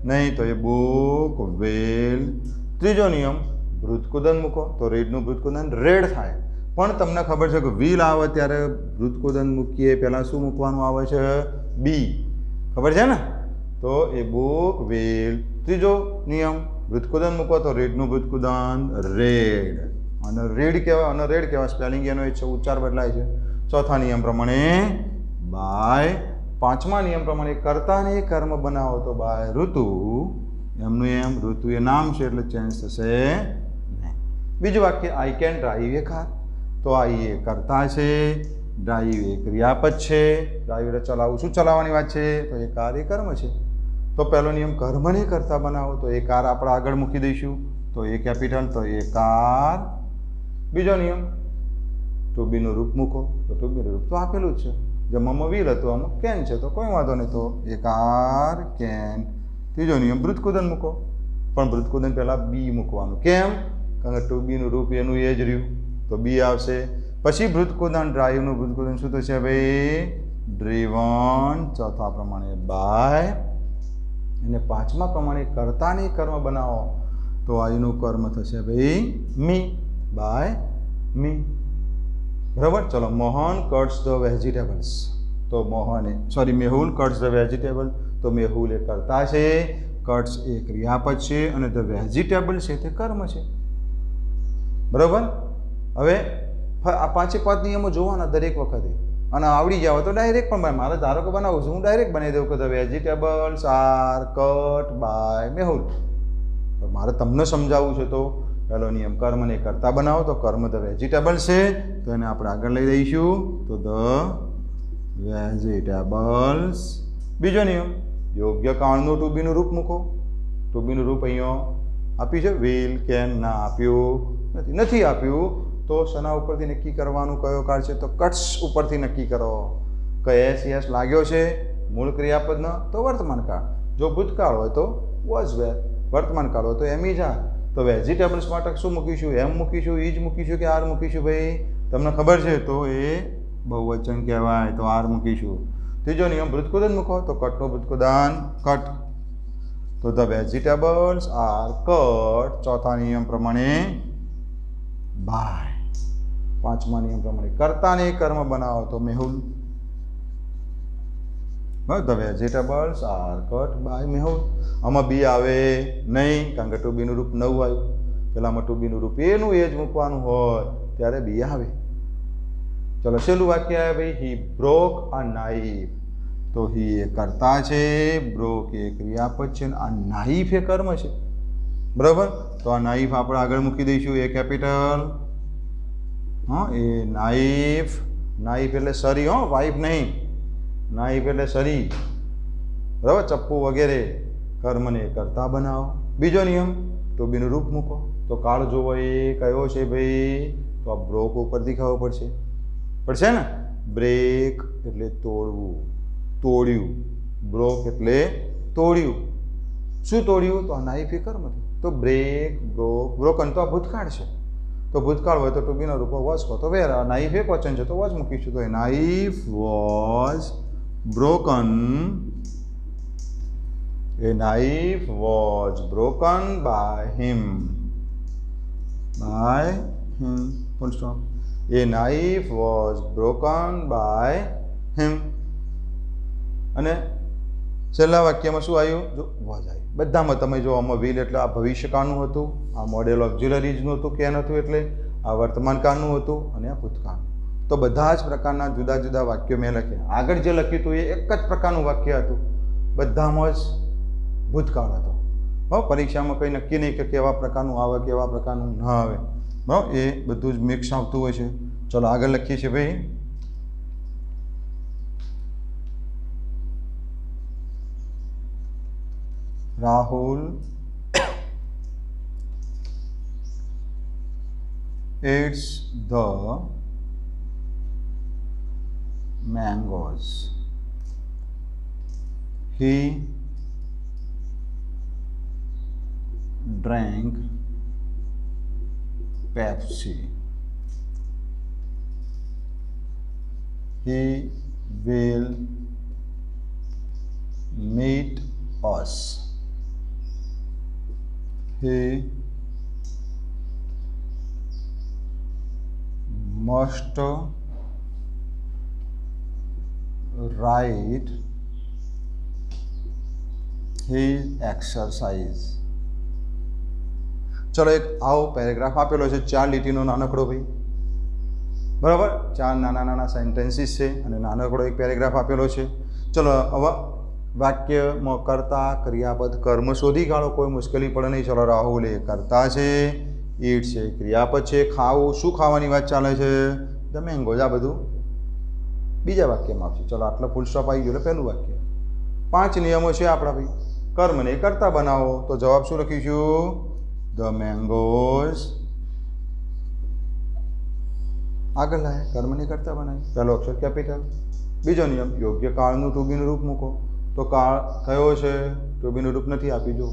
A: नहीं, तो ये बुक विल। त्रीजो नियम भृतकुदन मूको, तो रेडनुं भृतकुदन रेड थाय। पण तमने खबर है कि व्हील आवे त्यारे भृतकुदन मूकीए पहला शुं मूकवानुं आवे छे? बी। खबर है ने? तो ए बुक व्हील। त्रीजो नियम भृतकुदन मूको, तो रेडनुं भृतकुदन रेड, अने रेड कहेवाय, अने रेड कहेवाय। स्पेलिंग एनो ए छे, उच्चार बदलाय छे। चौथा नियम प्रमाणे बाय। पांचमा नियम प्रमाणे कर्ताने कर्म बनावो, तो बाय ऋतु। एमनुं एम ऋतु ए नाम छे એટલે चेन्ज थशे नहीं। बीजुं वाक्य आई केन ड्राइव ए कार, तो आई ए कर्ता है, ड्राइव ए क्रियापद है। ड्राइव એટલે चलावू, शू चलाववानी वात छे? तो ए कार ए कर्म है। तो पहलो नियम कर्म ने कर्ता बनावो, तो ए कार आपणे आगळ मूकी दईशुं, तो ए केपिटल, तो ए कार। बीजो नियम टू बी नुं रूप मूको, तो टू बी नुं रूप तो आपेलुं ज छे। जो मम वील हतुं, अमुक केन छे, तो कोई वांधो नहीं, तो ए कार केन। तीजो नियम भृतकुदन मूको, पण भृतकुदन पहेला बी मूकवानुं। केम? कारण के टू बी नुं रूप एनुं ए ज रह्युं, तो बी आवशे। पछी भृतकुदन ड्राइवनुं भृतकुदन शुं थशे भाई? ड्रीवन। चौथा प्रमाणे बाय। अने पांचमा प्रमाणे कर्ताने कर्म बनावो, तो आईनुं कर्म थशे भाई मी, बाय मी। बराबर। चलो मोहन कट्स द वेजिटेबल्स, तो Mohan sorry Mehul cuts the vegetable, तो मेहुल ए कर्ता छे, कट्स ए क्रियापद छे, अने द वेजिटेबल छे ते कर्म छे। बराबर। हवे आ 5 नियमों जोवाना दरेक वखते, અને આવડી જાવ તો ડાયરેક્ટ પણ મારે ધારો કે બનાવું છું, હું ડાયરેક્ટ બનાવી દઉં કે the vegetables are cut by Mehul. પણ મારે તમને સમજાવવું છે, તો પહેલો નિયમ કર્મને કરતા બનાવો, તો કર્મ ધ વેજીટેબલ છે, તો એને આપણે આગળ લઈ દઈશું, તો ધ વેજીટેબલ્સ। બીજો નિયમ યોગ્ય કાળનું ટુ બીનું રૂપ મૂકો, ટુ બીનું રૂપ અહીંયા આપ્યું છે વિલ, કેન, ના આપ્યું નથી આપ્યું, तो शना उपरथी नक्की करवानुं कयो काळ छे, तो कट्स उपरथी नक्की करो। के एस यस लाग्यो छे मूळ क्रियापद न, तो वर्तमान काळ। जो भूतकाळ होय तो वॉज वेर, वर्तमान काळ होय तो एम इज आर। तो वेजिटेबल्स माटे शुं मूकीशुं? एम मूकीशुं, इज मूकीशुं के आर मूकीशुं? भाई तमने खबर छे, तो ए बहुवचन कहेवाय, तो आर मूकीशुं। तीजो नियम भृतकुदन मूको, तो कटनुं भृतकुदन कट, तो ध वेजिटेबल्स आर कट। चौथा नियम प्रमाणे बाय। पांचमा नियम प्रमाणे कर्ता ने कर्म बनाओ, तो Mehul. The vegetables are cut by Mehul. आमां बी आवे नहीं, कारण के टू बी नुं रूप नवुं आव्युं। पेलामां टू बी नुं रूप एनुं ए ज मूकवानुं होय त्यारे बी आवे। चलो छेल्लुं वाक्य आवे भाई, ही ब्रोक अ नाइफ, तो ही ए कर्ता छे, ब्रोक ए क्रियापद छे, आ नाइफ ए कर्म छे। बराबर। तो आ नाइफ आपणे आगळ मूकी दईशुं, ए केपिटल। हाँ, ए नाइफ, नाइफ एटले सरी, हो वाइफ नहीं, नाइफ एटले सरी। बराबर। चप्पू वगैरह कर्म ने करता बनाओ। बीजो नियम टू बी नुं रूप मूको, तो काळ जोवो ए कयो छे भाई? तो आ ब्रोक उपरथी खबर पड़शे ने। ब्रेक एटले तोड़वू, तोड़्यू। ब्रोक एटले तोड़्यू। शुं तोड़्यू? तो आ नाइफ ए कर्म थी, तो ब्रेक, ब्रोक, ब्रोकन तो आ भूतकाळ छे, तो भूतकाळ होय तो टू बी नो रूप वॉज को, तो वेर। नाइफ एक वचन है, तो वॉज मूकीशुं, तो knife was broken, a knife was broken by him, full stop. A knife was broken by him. અને છેલ્લા વાક્યમાં શું આવ્યું? જો વોઝ આવ્યું. બધામાં તમે જો આમાં વિલ એટલે આ ભવિષ્યકાળનું હતું, આ મોડેલ ઓક્ઝિલરીઝનું હતું, કેન હતું એટલે આ વર્તમાનકાળનું હતું, અને આ ભૂતકાળનું. તો બધા જ પ્રકારના જુદા જુદા વાક્યો મેં લખ્યા. આગળ જે લખ્યું હતું એ એક જ પ્રકારનું વાક્ય હતું, બધામાં જ ભૂતકાળ હતો. બરાબર, પરીક્ષામાં કંઈ નક્કી નહીં કે કેવા પ્રકારનું આવે, કેવા પ્રકારનું ન આવે. બરાબર, એ બધું જ મિક્સ આવતું હોય છે. ચલો આગળ લખીએ છીએ ભાઈ. Rahul eats the mangoes. He drank Pepsi. He will meet us. He must write his exercise. ચલો એક આવો પેરેગ્રાફ આપેલો છે, 4 લીટીનો નાનકડો ભાઈ. બરાબર, 4 નાના નાના સેન્ટેન્સીસ છે અને નાનકડો એક પેરેગ્રાફ આપેલો છે. ચલો હવે વાક્યમાં કર્તા, ક્રિયાપદ, કર્મ શોધી કાઢો, કોઈ મુશ્કેલી પડે નહીં. ચલો રાહુલ એ કર્તા છે, ઈટ છે ક્રિયાપદ છે, ખાવું, શું ખાવાની વાત ચાલે છે? The mangoes. આ બધું બીજા વાક્યમાં આવશે. ચલો આટલો ફૂલ સ્ટોપ આવી ગયો એટલે પહેલું વાક્ય. 5 નિયમો છે આપણા ભાઈ. કર્મને કર્તા બનાવો, તો જવાબ શું લખીશું? The mangoes. આગળ લાવે, કર્મને કર્તા બનાવી, પહેલો અક્ષર કેપિટલ. બીજો નિયમ, યોગ્ય કાળનું ટુ બીનું રૂપ મૂકો. તો કાળ કયો છે? ટુ બીનું રૂપ નથી આપી. જો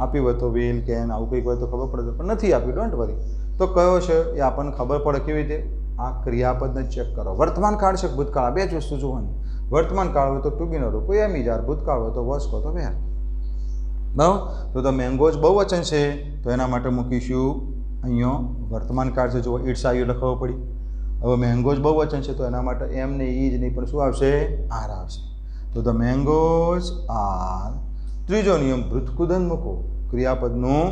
A: આપ્યું હોય તો વિલ, કેન, આવું કંઈક હોય તો ખબર પડે, પણ નથી આપ્યું, ડોન્ટ વરી. તો કયો છે એ આપણને ખબર પડે કેવી રીતે? આ ક્રિયાપદને ચેક કરો. વર્તમાન કાળ છે, ભૂતકાળ, બે જ વસ્તુ જોવાની. વર્તમાન કાળ હોય તો ટુ બીનો રૂપ એમ ઇઝ, ભૂતકાળ હોય તો વોઝ કહો તો વેર. બરાબર, તો ધ મેંગોઝ બહુવચન છે તો એના માટે મૂકીશું અહીંયા વર્તમાન કાળ છે. જો ઇટ્સ આવ્યું એટલે ખબર પડી. હવે મેંગોઝ બહુવચન છે તો એના માટે એમ ને ઈ જ નહીં પણ શું આવશે? આર આવશે. તો ધ મેંગોઝ આર. ત્રીજો નિયમ, ભૃતકુદન મૂકો. ક્રિયાપદનું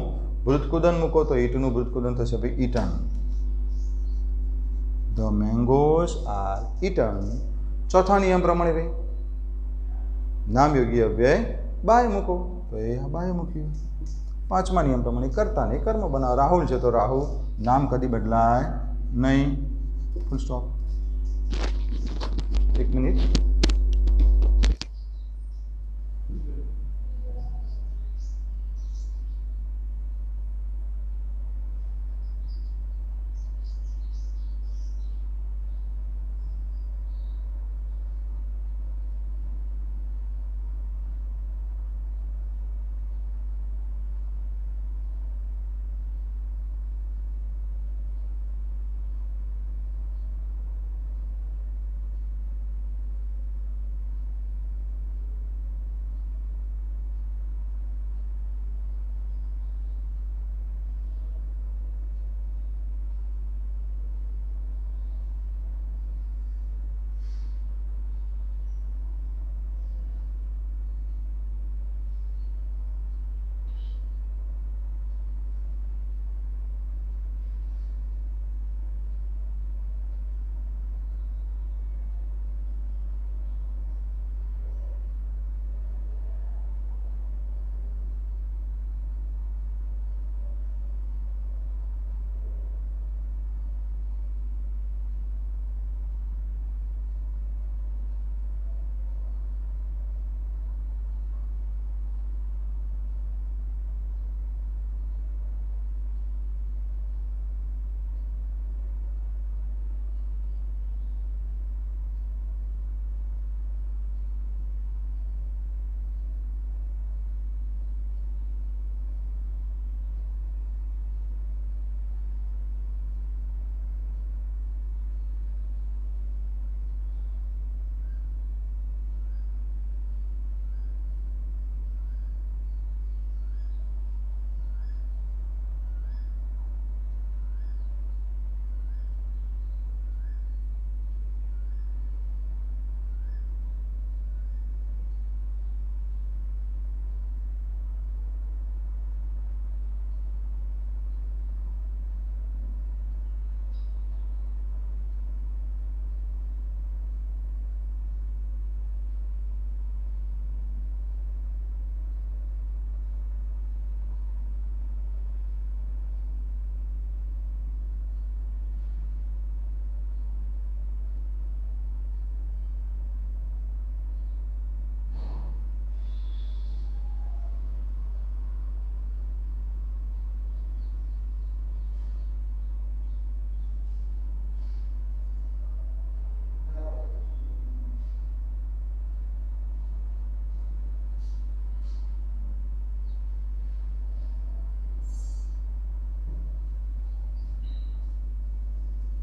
A: ભૃતકુદન મૂકો તો ઈટનું ભૃતકુદન થશે ભાઈ eaten. The mangoes are eaten. ચોથા નિયમ પ્રમાણે ભાઈ નામ યોગી અવ્યય બાય મૂકો, તો એ બાય મૂક્યું. 5મા નિયમ પ્રમાણે કર્તા ને કર્મ બનાવો. રાહુલ છે તો રાહુલ, નામ કદી બદલાય નહીં. Full stop. 1 મિનિટ.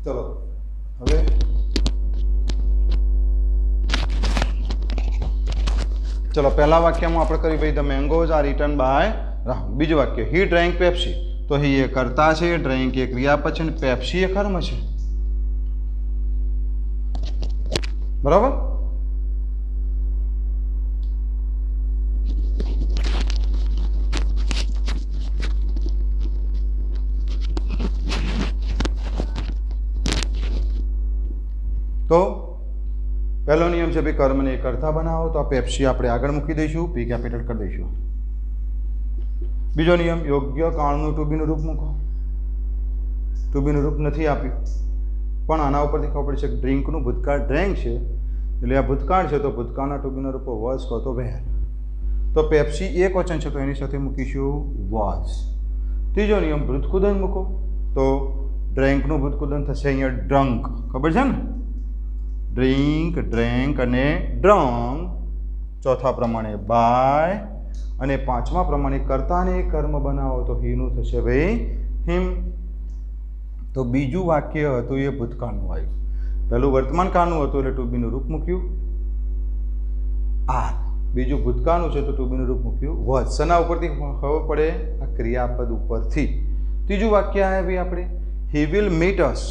A: ચલો હવે ચલો પહેલા વાક્યમાં આપણે કર્યું ભાઈ the mangoes are eaten by Rahul. બીજું વાક્ય હી ડ્રેન્ક પેપ્સી. તો હી એ કર્તા છે, ડ્રેન્ક એ ક્રિયાપદ છે, પેપ્સી એ કર્મ છે. બરાબર. તો પહેલો નિયમ છે ભાઈ કર્મને કરતા બનાવો. તો આ પેપ્સી આપણે આગળ મૂકી દઈશું, પી કેપિટલ કરી દઈશું. બીજો નિયમ યોગ્ય કાળનું ટુ બીનું રૂપ મૂકો. ટુ બીનું રૂપ નથી આપ્યું પણ આના ઉપરથી ખબર પડશે કે ડ્રિંકનું ભૂતકાળ ડ્રેન્ક છે એટલે આ ભૂતકાળ છે તો ભૂતકાળના ટુ બીનો રૂપ વોઝ કહો તો વેર. તો પેપ્સી એક વચન છે તો એની સાથે મૂકીશું વોઝ. ત્રીજો નિયમ ભૂતકુદન મૂકો. તો ડ્રેન્કનું ભૂતકુદન થશે અહીંયા ડ્રંક. ખબર છે ને, ડ્રિંક, ડ્રેન્ક અને ડ્રંક. ચોથા પ્રમાણે બાય અને પાંચમા પ્રમાણે કર્તાને કર્મ બનાવો તો હીનું થશે ભાઈ હિમ. તો બીજું વાક્ય હતું એ ભૂતકાળનું આવ્યું. પહેલું વર્તમાન કાળનું હતું એટલે ટુ બીનું રૂપ મૂક્યું આર. બીજું ભૂતકાળનું છે તો ટુ બીનું રૂપ મૂક્યું વોઝ. શેના ઉપરથી ખબર પડે? આ ક્રિયાપદ ઉપરથી. ત્રીજું વાક્ય આવે ભાઈ આપણે હી વિલ મીટ અસ.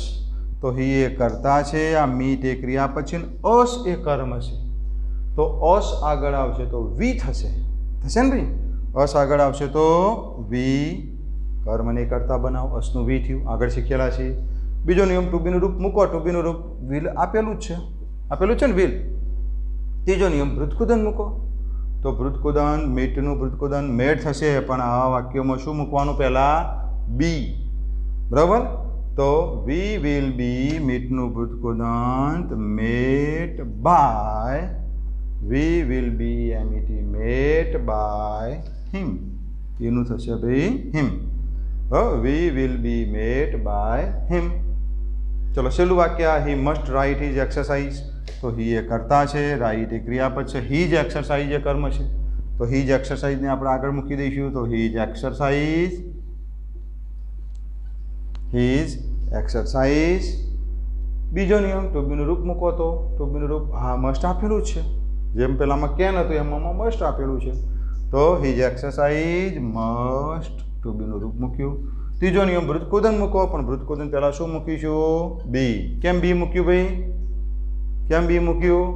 A: તો હી એ કર્તા છે, આ મીટ એ ક્રિયાપદ છે, અસ એ કર્મ છે. તો અસ આગળ આવશે તો વી થશે. થશે ને ભાઈ? અસ આગળ આવશે તો વી. કર્મને કરતા બનાવો, અસનું વી થયું. આગળ શીખેલા છે. બીજો નિયમ ટુ બીનું રૂપ મૂકો. ટુ બીનું રૂપ વિલ આપેલું જ છે, આપેલું છે ને વિલ. ત્રીજો નિયમ ભૃતકુદન મૂકો. તો ભૃતકુદન મીટનું ભૃતકુદન મેટ થશે પણ આવા વાક્યોમાં શું મૂકવાનું? પહેલાં બી. બરાબર. તો વી વિલ બી મીટનું ભૃતકુદંત met by we will be amity met by him. એનું થશે ભાઈ him. We will be met by him. ચલો છેલ્લું વાક્ય he must write his exercise. તો હી એ કરતા છે, રાઇટ એ ક્રિયાપદ છે, હિઝ એક્સરસાઇઝ એ કર્મ છે. તો હિઝ એક્સરસાઇઝને આપણે આગળ મૂકી દઈશું. તો હિઝ એક્સરસાઇઝ, હિઝ એક્સરસાઇઝ. બીજો નિયમ ટુ બીનું રૂપ મૂકો. તો ટુ બીનું રૂપ હા મસ્ટ આપેલું જ છે, જેમ પેલામાં કેન હતું એમાં મસ્ટ આપેલું છે. તો હિઝ એક્સરસાઇઝ મસ્ટ ટુ બીનું રૂપ મૂક્યું. ત્રીજો નિયમ ભૃતકુદન મૂકો. પણ ભૃતકુદન પહેલાં શું મૂકીશું? બી. કેમ બી મૂક્યું ભાઈ? કેમ બી મૂક્યું?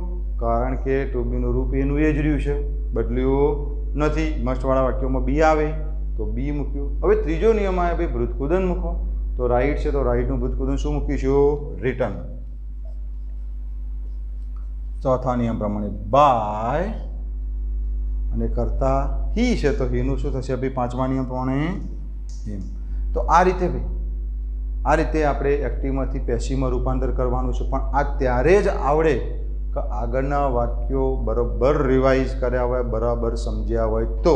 A: કારણ કે ટુ બીનું રૂપ એનું એ જ રહ્યું છે, બદલ્યું નથી. મસ્ટવાળા વાક્યોમાં બી આવે તો બી મૂક્યું. હવે ત્રીજો નિયમ આવે ભાઈ ભૃતકુદન મૂકો. તો રાઈટ છે તો રાઈટનું ભૂતકુદન શું મૂકીશું? રિટર્ન. ચોથા નિયમ પ્રમાણે બાય અને કરતા હી છે તો હીનું શું થશે ભાઈ? પાંચમા નિયમ પ્રમાણે હિમ. તો આ રીતે ભાઈ આ રીતે આપણે એક્ટિવમાંથી પેસિવમાં રૂપાંતર કરવાનું છે. પણ આ ત્યારે જ આવડે કે આગળના વાક્યો બરાબર રિવાઇઝ કર્યા હોય, બરાબર સમજ્યા હોય તો.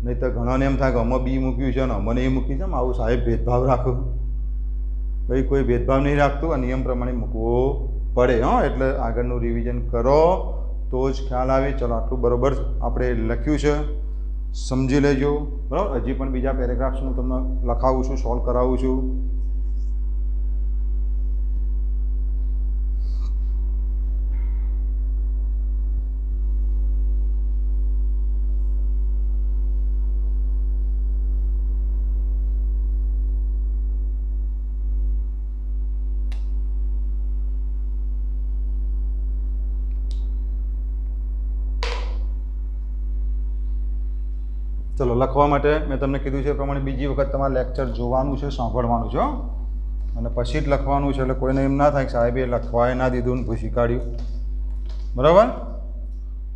A: નહીં તો ઘણાને એમ થાય કે અમે બી મૂક્યું છે ને અમને એ મૂક્યું છે. આવું સાહેબ ભેદભાવ રાખો ભાઈ, કોઈ ભેદભાવ નહીં રાખતું. આ નિયમ પ્રમાણે મૂકવો પડે. એટલે આગળનું રિવિઝન કરો તો જ ખ્યાલ આવે. ચલો આટલું બરાબર આપણે લખ્યું છે, સમજી લેજો. બરાબર. હજી પણ બીજા પેરેગ્રાફ્સ હું તમને લખાવું છું, સોલ્વ કરાવું છું. ચલો લખવા માટે મેં તમને કીધું છે એ પ્રમાણે બીજી વખત તમારે લેક્ચર જોવાનું છે, સાંભળવાનું છે અને પછી જ લખવાનું છે. એટલે કોઈને એમ ના થાય કે સાહેબે લખવાય ના દીધું ને ભૂસી કાઢ્યું. બરાબર.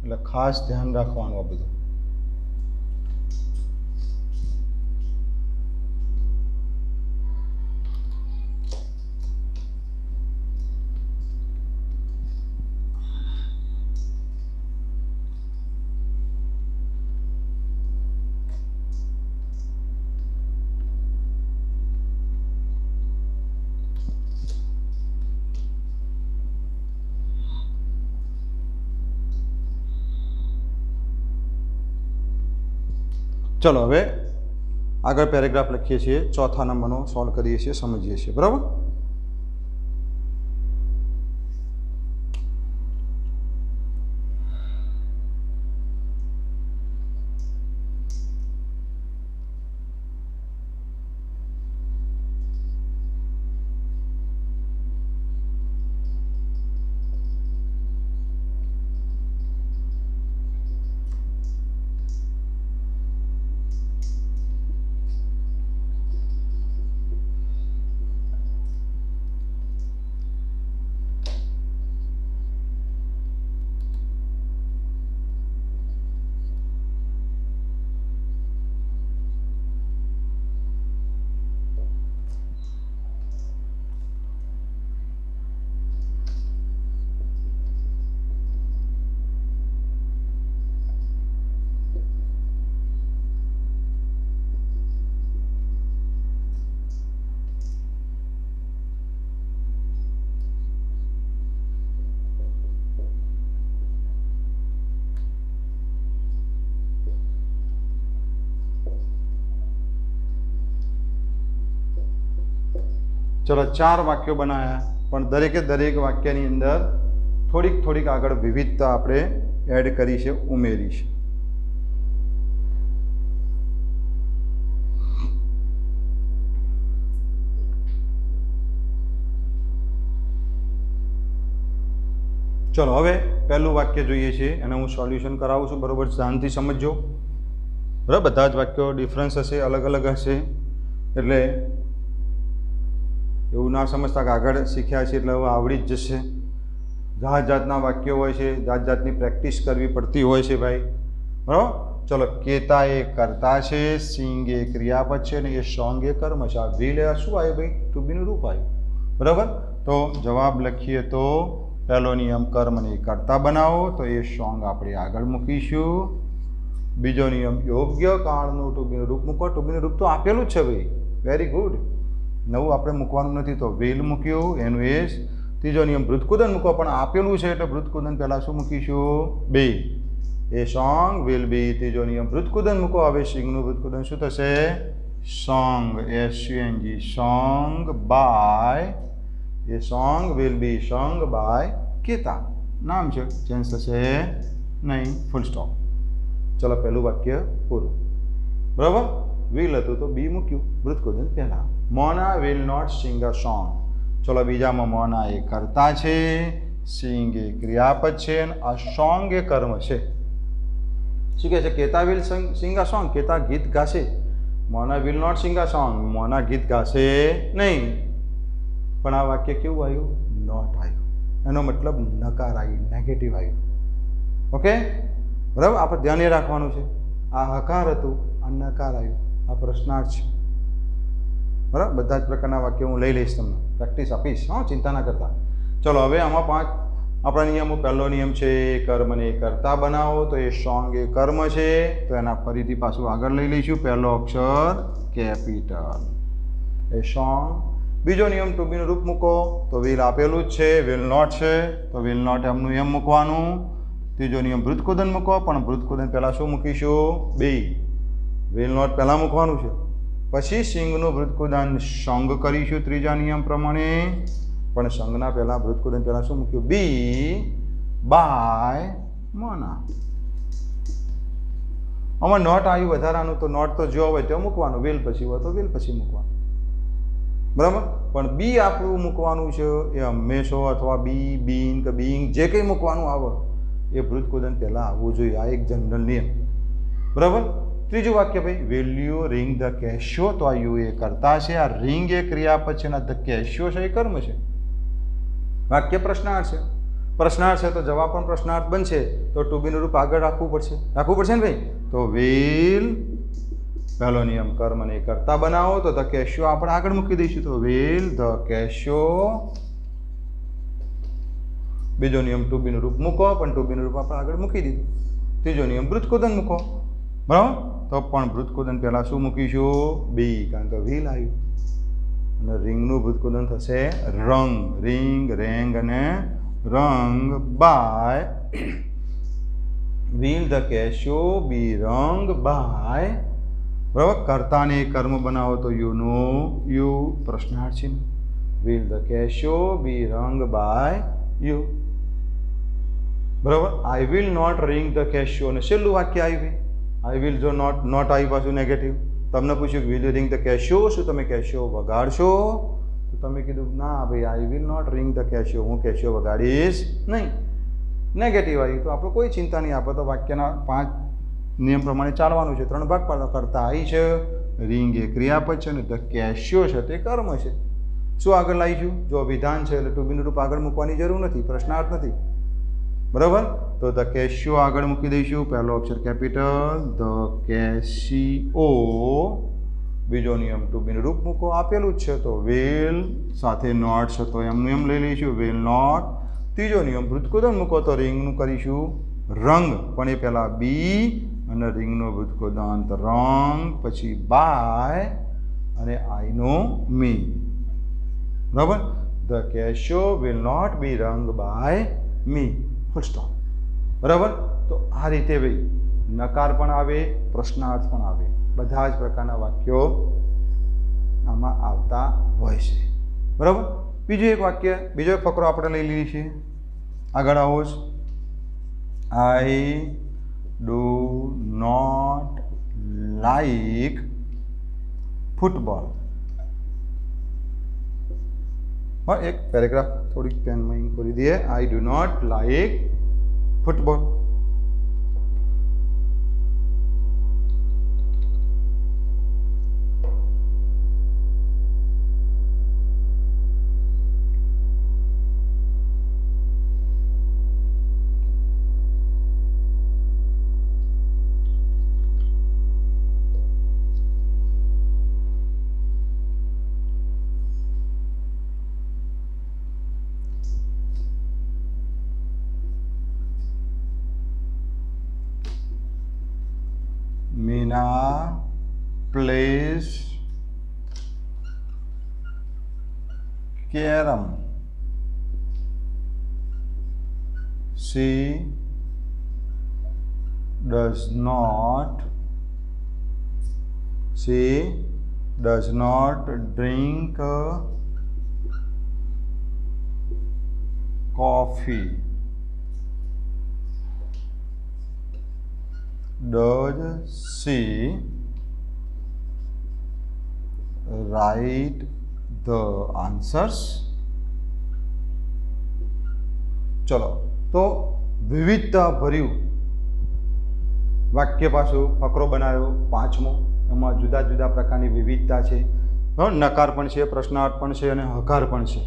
A: એટલે ખાસ ધ્યાન રાખવાનું આ બધું. ચલો હવે આગળ પેરેગ્રાફ લખીએ છીએ, ચોથા નંબરનો સોલ્વ કરીએ છીએ, સમજીએ છીએ. બરાબર. चलो 4 वाक्यों बनाया, पण दरेके दरेक वाक्यनी अंदर थोड़ीक थोड़ीक आगळ विविधता आपणे एड करी छे, उमेरी छे। चलो हवे पहलू वाक्य जोईए छे, एने हूँ सोल्यूशन करावुं छुं, बरोबर ध्यानथी समजजो। बराबर बधा ज वाक्यो डिफरन्स हशे, अलग अलग हशे, एटले एवुं ना समजता कि आगळ शीख्या छे एटले हवे आवडी ज जशे। जात जातना वाक्यो होय छे, जात जातनी प्रेक्टिस करवी पड़ती होय छे भाई। बराबर चलो केता ए कर्ता छे, सींग ए क्रियापद छे ने ए सॉन्ग ए कर्म छे। आ विल ए शुं आव्युं भाई? टू बी नुं रूप आव्युं। बराबर तो जवाब लखीए तो पहलो नियम कर्म ने कर्ता बनावो, तो ए सॉन्ग आपणे आगळ मूकीशुं। बीजो नियम योग्य काळनुं टू बी रूप मूको। टू बी रूप तो आपेલું જ છે भाई, वेरी गुड, नવું આપણે મૂકવાનું નથી, તો વિલ મૂક્યું એનું એસ। ત્રીજો નિયમ ભૃતકુદન મૂકો, પણ આપેલું છે એટલે ભૃતકુદન પહેલાં શું મૂકીશું? Be. A song will be. ત્રીજો નિયમ ભૃતકુદન મૂકો, હવે સિંગનું ભૃતકુદન શું થશે? Sung, SUNG, sung by, a song will be sung by Keta. નામ છે, ચેન્જ થશે નહીં, ફૂલ સ્ટોપ। चलो पहलू वाक्य पूરું। बराबर विल हतुं तो बी मूक्યું, ભૃતકુદન પહેલા। Mona will not sing a song. चलो बीजामां मोना ए कर्ता छे, सिंग ए क्रियापद छे अने अ सॉन्ग ए कर्म छे। शुं कहे छे? केता विल सिंग अ सॉन्ग, केता गीत गाशे। Mona will not sing a song, Mona गीत गाशे नहीं। पण आ वाक्य केवुं आव्युं? नॉट आव्युं। एनो मतलब नकार आव्यो, नेगेटिव आव्युं। ओके बराबर આપણે ધ્યાન એ રાખવાનું છે। આ હકાર હતું, આ નકાર આવ્યું, આ પ્રશ્નાર્થ છે। બરાબર બધા જ પ્રકારના વાક્યો હું લઈ લઈશ, તમને પ્રેક્ટિસ આપીશ, હા ચિંતા ના કરતા। ચલો હવે આમાં 5 આપણા નિયમો। પહેલો નિયમ છે કર્મને કર્તા બનાવો, તો એ સોંગ એ કર્મ છે, તો એના ફરીથી પાછું આગળ લઈ લઈશું। પહેલો અક્ષર કેપિટલ, એ સોંગ। બીજો નિયમ ટુ બીનું રૂપ મૂકો, તો વિલ આપેલું જ છે, વિલ નોટ છે, તો વિલ નોટ એમનું એમ મૂકવાનું। ત્રીજો નિયમ ભૃતકુદન મૂકો, પણ ભૃતકુદન પહેલાં શું મૂકીશું? બી। વિલ નોટ પહેલાં મૂકવાનું છે, પછી સિંગનું ભૃતકુદન સંગ કરીશું ત્રીજા નિયમ પ્રમાણે, પણ સંગના પહેલાં ભૃતકુદન પહેલાં શું મૂક્યું? બી બાય મોના। આમાં નોટ આવ્યું વધારાનું, તો નોટ તો જો હોય તો મૂકવાનું, વિલ પછી હોય તો વિલ પછી મૂકવાનું। બરાબર પણ બી આપણું મૂકવાનું છે, એ હંમેશા અથવા બી, બીંગ કે બીંગ જે કંઈ મૂકવાનું આવે એ ભૃતકુદન પહેલાં આવવું જોઈએ। આ એક જનરલ નિયમ। બરાબર ત્રીજું વાક્ય ભાઈ, વિલ યુ રિંગ ધ કેશો, તો આ યુ એ કરતા છે, આ રિંગ એ ક્રિયાપદ છે, અને ધ કેશો છે એ કર્મ છે। વાક્ય પ્રશ્નાર્થ છે, પ્રશ્નાર્થ છે તો જવાબ પણ પ્રશ્નાર્થ બનશે, તો ટુ બીનું રૂપ આગળ રાખવું પડશે ને ભાઈ। તો વિલ પહેલો નિયમ કર્મને કર્તા બનાવો, તો ધ કેશો આપણે આગળ મૂકી દઈશું, તો વિલ ધ કેશો। बीजो नियम टू बी रूप मूको, पण टू बी रूप आप आगे मूकी दीधुं। तीजो नियम भृतकूदन मूको, बराबर तो पण भृतकूदन पहला शू मूकीशुं? बी, कारण के विल आव्युं, अने रिंगनुं भृतकूदन थशे रंग, रिंग रेंग अने रंग बाय विल ध केशो बी रंग बाय। बराबर कर्ता ने कर्म बनावो, तो यू नो यू प्रश्नार्थ चिन्ह, विल ध केशो बी रंग बाय यू। बराबर आई विल नॉट रिंग ध केशो, ने छेल्लुं वाक्य आव्युं, आई विल जो नॉट आव्युं पाछुं नेगेटिव। तमने पूछ्युं विल यू रिंग ध केशो, शुं तमे केशो वगाड़शो? तो तमे कीधुं ना भाई, आई विल नॉट रिंग ध केशो, हूँ केशो वगाड़ीश नहीं। नेगेटिव आव्युं तो आपणे कोई चिंता नहीं, आपणे तो वाक्यना 5 नियम प्रमाणे चालवानुं छे। 3 भाग पाडवा, कर्ता आई छे, रिंग ए क्रियापद छे, अने ध केशो छे ते कर्म छे। શું આગળ લાવીશું? જો વિધાન છે એટલે ટુ બીનું રૂપ આગળ મૂકવાની જરૂર નથી, પ્રશ્નાર્થ નથી। બરાબર તો ધ કેશિયો આગળ મૂકી દઈશું, પહેલો અક્ષર કેપિટલ ધ કેશિયો। બીજો નિયમ ટુ બીનું રૂપ મૂકો, આપેલું જ છે તો વિલ, સાથે નોટ છે તો એમનું એમ લઈ લઈશું, વિલ નોટ। ત્રીજો નિયમ ભૃતકૂદન મૂકો, તો રિંગનું કરીશું રંગ, પણ એ પહેલાં બી અને રિંગનો ભૃતકૂદાંત રંગ, પછી બાય અને આઈનો મી। बराबर ध केशो विल नॉट बी रंग बाय मी, फुल स्टॉप। बराबर तो आ रीते भाई नकार पण आवे, प्रश्नार्थ पण आवे, बधा ज प्रकारना वाक्यो आमां आवता होय छे। बराबर। बीजो एक वाक्य, बीजो एक फकरो आपणे लई लीधी छे। आगळ आवो छ, I do not like football. हाँ, एक पेरेग्राफ थोड़ी पेन में इंक कर दिए। I do not like football. Meena plays carom. She does not drink coffee. Does she write the answers? चलो, तो विविधता भर्यु वाक्य पाछू फकरो बनाव्यो। पांचमो, एमां जुदा जुदा प्रकारनी विविधता छे। नकार पण छे, प्रश्नार्थ पण छे अने हकार पण छे।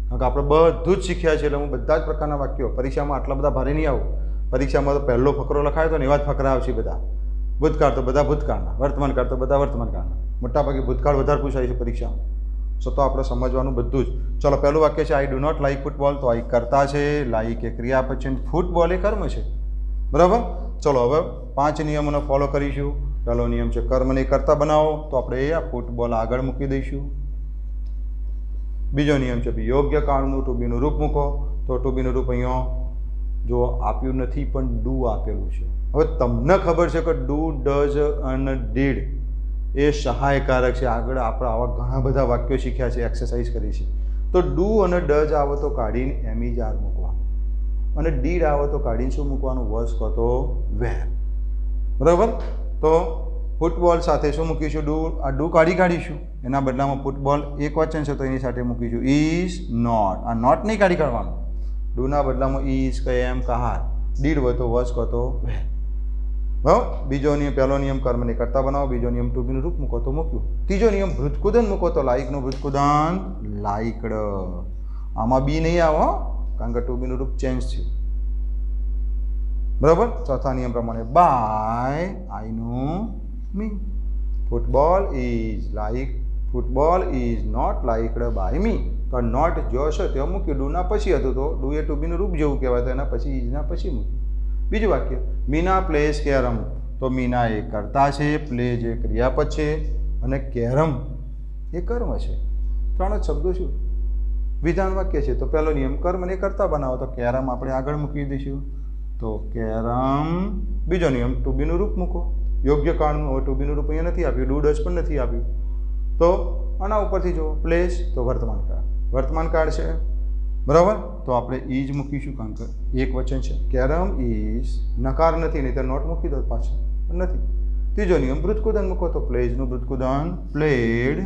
A: कारण आपणे बधुं ज शीख्या छे, એટલે હું બધા જ પ્રકારના વાક્યો પરીક્ષામાં આટલા બધા ભારે નહીં આવું। परीक्षाમાં तो पहलो फकरो लखायो तो एवा ज फकरा आवशे बधा। भूतकाळ तो बधा भूतकाळना, वर्तमानकाळ तो बधा वर्तमानकाळना। मोटाभागे भूतकाळ વધારે पूछाय छे परीक्षामां। सो तो आपणे समजवानुं बधुं ज। चलो, पहेલું वाक्य छे I do not like football. तो आई कर्ता छे, लाइक ए क्रियापद छे, फूटबॉल ए कर्म छे। बराबर। चलो, हवे 5 नियमोने फॉलो करीशुं। पहेलो नियम छे कर्मने कर्ता बनावो, तो आपणे आ फूटबॉल आगळ मूकी दईशुं। बीजो नियम छे योग्य काळनुं टू बीनुं रूप मूको। तो टू बीनुं रूप अहींया जो आप्युं नथी पण डू आपेलुं छे। हवे तमने खबर छे के डू, डज अने डीड ए सहायकारक छे। आगळ आपणे आवा घणा बधा वाक्यो शीख्या छे, एक्सरसाइज करी छे। तो डू अने डज आवे तो काढीने एम इज आर मूकवानुं अने डीड आवे तो काढीने शुं मूकवानुं? वॉज कां तो वेर। बराबर। तो फूटबॉल साथे शुं मूकीशुं? डू। आ डू काढीशुं, एना बदलामां फूटबॉल एक वचन छे तो एनी साथे मूकीशुं इज नॉट। आ नॉट नहीं काढी काढवानुं। डू ना बदलामां इज के एम का हार, डीड हो तो वॉज को तो वेर। बराबर। बीजो नियम, पहलो नियम कर्मने कर्ता बनावो। बीजो नियम टू बीनुं रूप मूको तो मूक्युं। तीजो नियम भृतकुदन मूको तो लाइकनुं भृतकुदन लाइकड। आमां बी नहीं आवे कारण के टू बीनुं रूप चेन्ज थयुं। बराबर। चौथा नियम प्रमाणे बाय आईनुं me. Football is not liked by me. तो नॉट जो हशे ते मूक्युं। डूना पछी हतुं तो डू ए टू बीनुं रूप जेवुं कहेवाय, तो एना पछी इजना पछी मूक्युं। बीजुं वाक्य मीना प्लेस कैरम। तो मीना ए कर्ता छे, प्लेज ए क्रियापद छे अने कैरम ए कर्म छे। त्रण ज शब्दो छे, विधान वाक्य छे। तो पहेलो नियम कर्मने कर्ता बनावो, तो कैरम आपणे आगळ मूकी दईशुं। तो कैरम। बीजो नियम टू बीनुं रूप मूको। योग्य काळनुं टू बीनुं रूप अहींया नथी आप्युं, डू डज पण नथी आप्युं। तो आना उपरथी जो प्लेस तो वर्तमान काळ, वर्तमान काळ छे। बराबर। तो आपणे इज मूकीशुं कारण के एक वचन छे। कैरम इज नकार नथी, नहीं तो नॉट मूकी दो पाछळ, पण नथी। तीजो नियम भृतकुदन मूको, तो प्लेजनुं भृतकुदन प्लेड।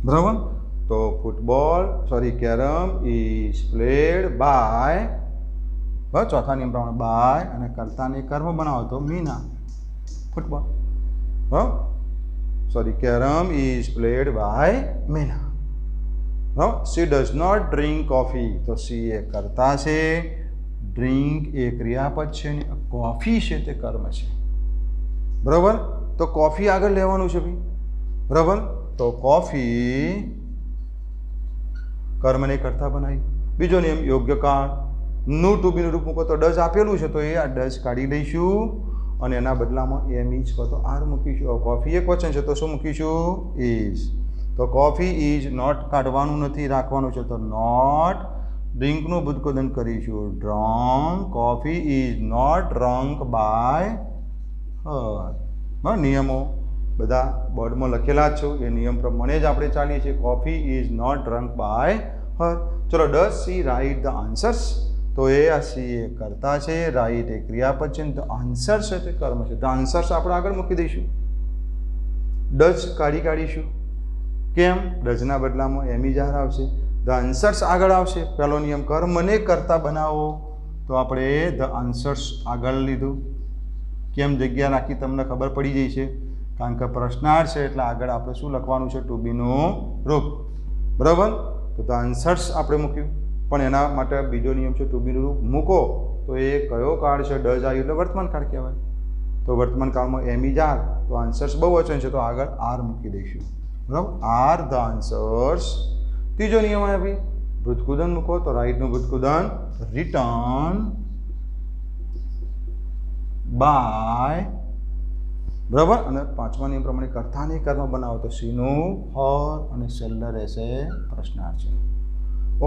A: बराबर। तो कैरम इज प्लेड बाय। बस। चौथा नियम प्रमाणे बाय अने कर्ताने कर्म बनावो तो Meena football. Carrom is played by Meena. She does not drink coffee. तो शी ए कर्ता छे, ड्रिंक ए क्रियापद छे, कॉफी छे ते कर्म छे। बराबर। तो कॉफी आगळ लेवानुं छे भाई। बराबर। तो कॉफी कर्मने कर्ता बनावी। बीजो नियम योग्य काळ નું ટુ બીનું રૂપ મૂકો, તો ડઝ આપેલું છે તો એ આ ડઝ કાઢી લઈશું અને એના બદલામાં એમ ઇજ કહો તો આર મૂકીશું। કોફી એક વચન છે તો શું મૂકીશું? ઇઝ। તો કોફી ઇઝ નોટ કાઢવાનું નથી, રાખવાનું છે તો નોટ। ડ્રિંકનું ભૂતકોદન કરીશું drunk. Coffee is not drunk by her. નિયમો બધા બોર્ડમાં લખેલા જ છો, એ નિયમ પ્રમાણે જ આપણે ચાલીએ છીએ. Coffee is not drunk by her. ચલો, does she write the answers? તો એ આ સી એ કરતા છે, રાઇટ એ ક્રિયાપદ છે, તો આન્સર છે તે કર્મ છે. ધ આન્સર્સ આપણે આગળ મૂકી દઈશું. ડઝ કાઢીશું. કેમ? ડઝના બદલામાં એમિજાર આવશે. ધ આન્સર્સ આગળ આવશે. પહેલો નિયમ કર્મને કરતા બનાવો, તો આપણે ધ આન્સર્સ આગળ લીધું. કેમ જગ્યા રાખી તમને ખબર પડી જાય છે, કારણ કે પ્રશ્નાર્થ છે એટલે આગળ આપણે શું લખવાનું છે? ટુ બીનું રૂપ. બરાબર? તો ધ આન્સર્સ આપણે મૂક્યું, પણ એના માટે બીજો નિયમ છે ટુ બીનું રૂપ મૂકો તો એ કયો કાળ છે? ડઝ આવ્યું એટલે વર્તમાન કાળ કહેવાય. તો વર્તમાન કાળમાં એમ ઇઝ આર, તો આન્સર્સ બહુવચન છે તો આગળ આર મૂકી દઈશું. બરાબર? Are the answers. ત્રીજો નિયમ આવે ભાઈ, ભૂતકૃદન મૂકો તો રાઈટનું ભૂતકૃદન રિટર્ન બાય. બરાબર? અને પાંચમા નિયમ પ્રમાણે કર્તાને કર્મ બનાવો તો સીનું હર અને છેલ્લે રહેશે પ્રશ્નાર્થ છે.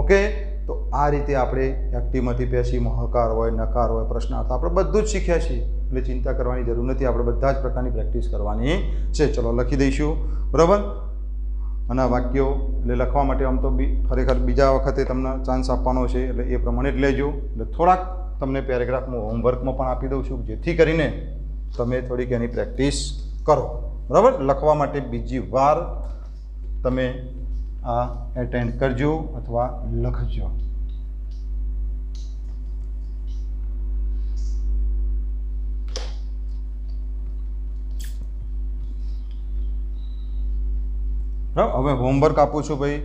A: ઓકે, તો આ રીતે આપણે એક્ટિવમાંથી પેશીમાં હકાર હોય, નકાર હોય, પ્રશ્નાર્થ આપણે બધું જ શીખ્યા છીએ, એટલે ચિંતા કરવાની જરૂર નથી. આપણે બધા જ પ્રકારની પ્રેક્ટિસ કરવાની છે. ચલો લખી દઈશું. બરાબર? અને આ વાક્યો એટલે લખવા માટે આમ તો ખરેખર બીજા વખતે તમને ચાન્સ આપવાનો છે, એટલે એ પ્રમાણે જ લેજો. એટલે થોડાક તમને પેરેગ્રાફમાં હોમવર્કમાં પણ આપી દઉં છું, જેથી કરીને તમે થોડીક એની પ્રેક્ટિસ કરો. બરાબર? લખવા માટે બીજી વાર તમે આ એટેન્ડ કરજો અથવા લખજો. હવે હોમવર્ક આપું છું ભાઈ,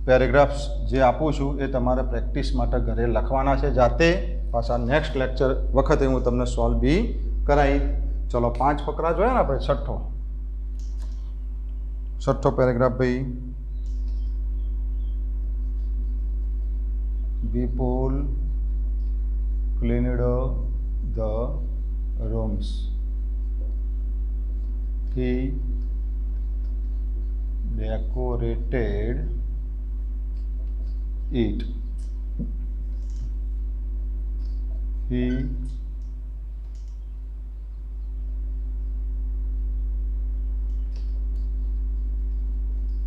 A: પેરેગ્રાફ્સ જે આપું છું એ તમારે પ્રેક્ટિસ માટે ઘરે લખવાના છે જાતે. પાછા નેક્સ્ટ લેક્ચર વખતે હું તમને સોલ્વ બી કરાવી. ચલો 5 ફકરા જોયા ને આપણે. છઠ્ઠો પેરેગ્રાફ ભાઈ, Vipul cleaned the rooms. He decorated it. He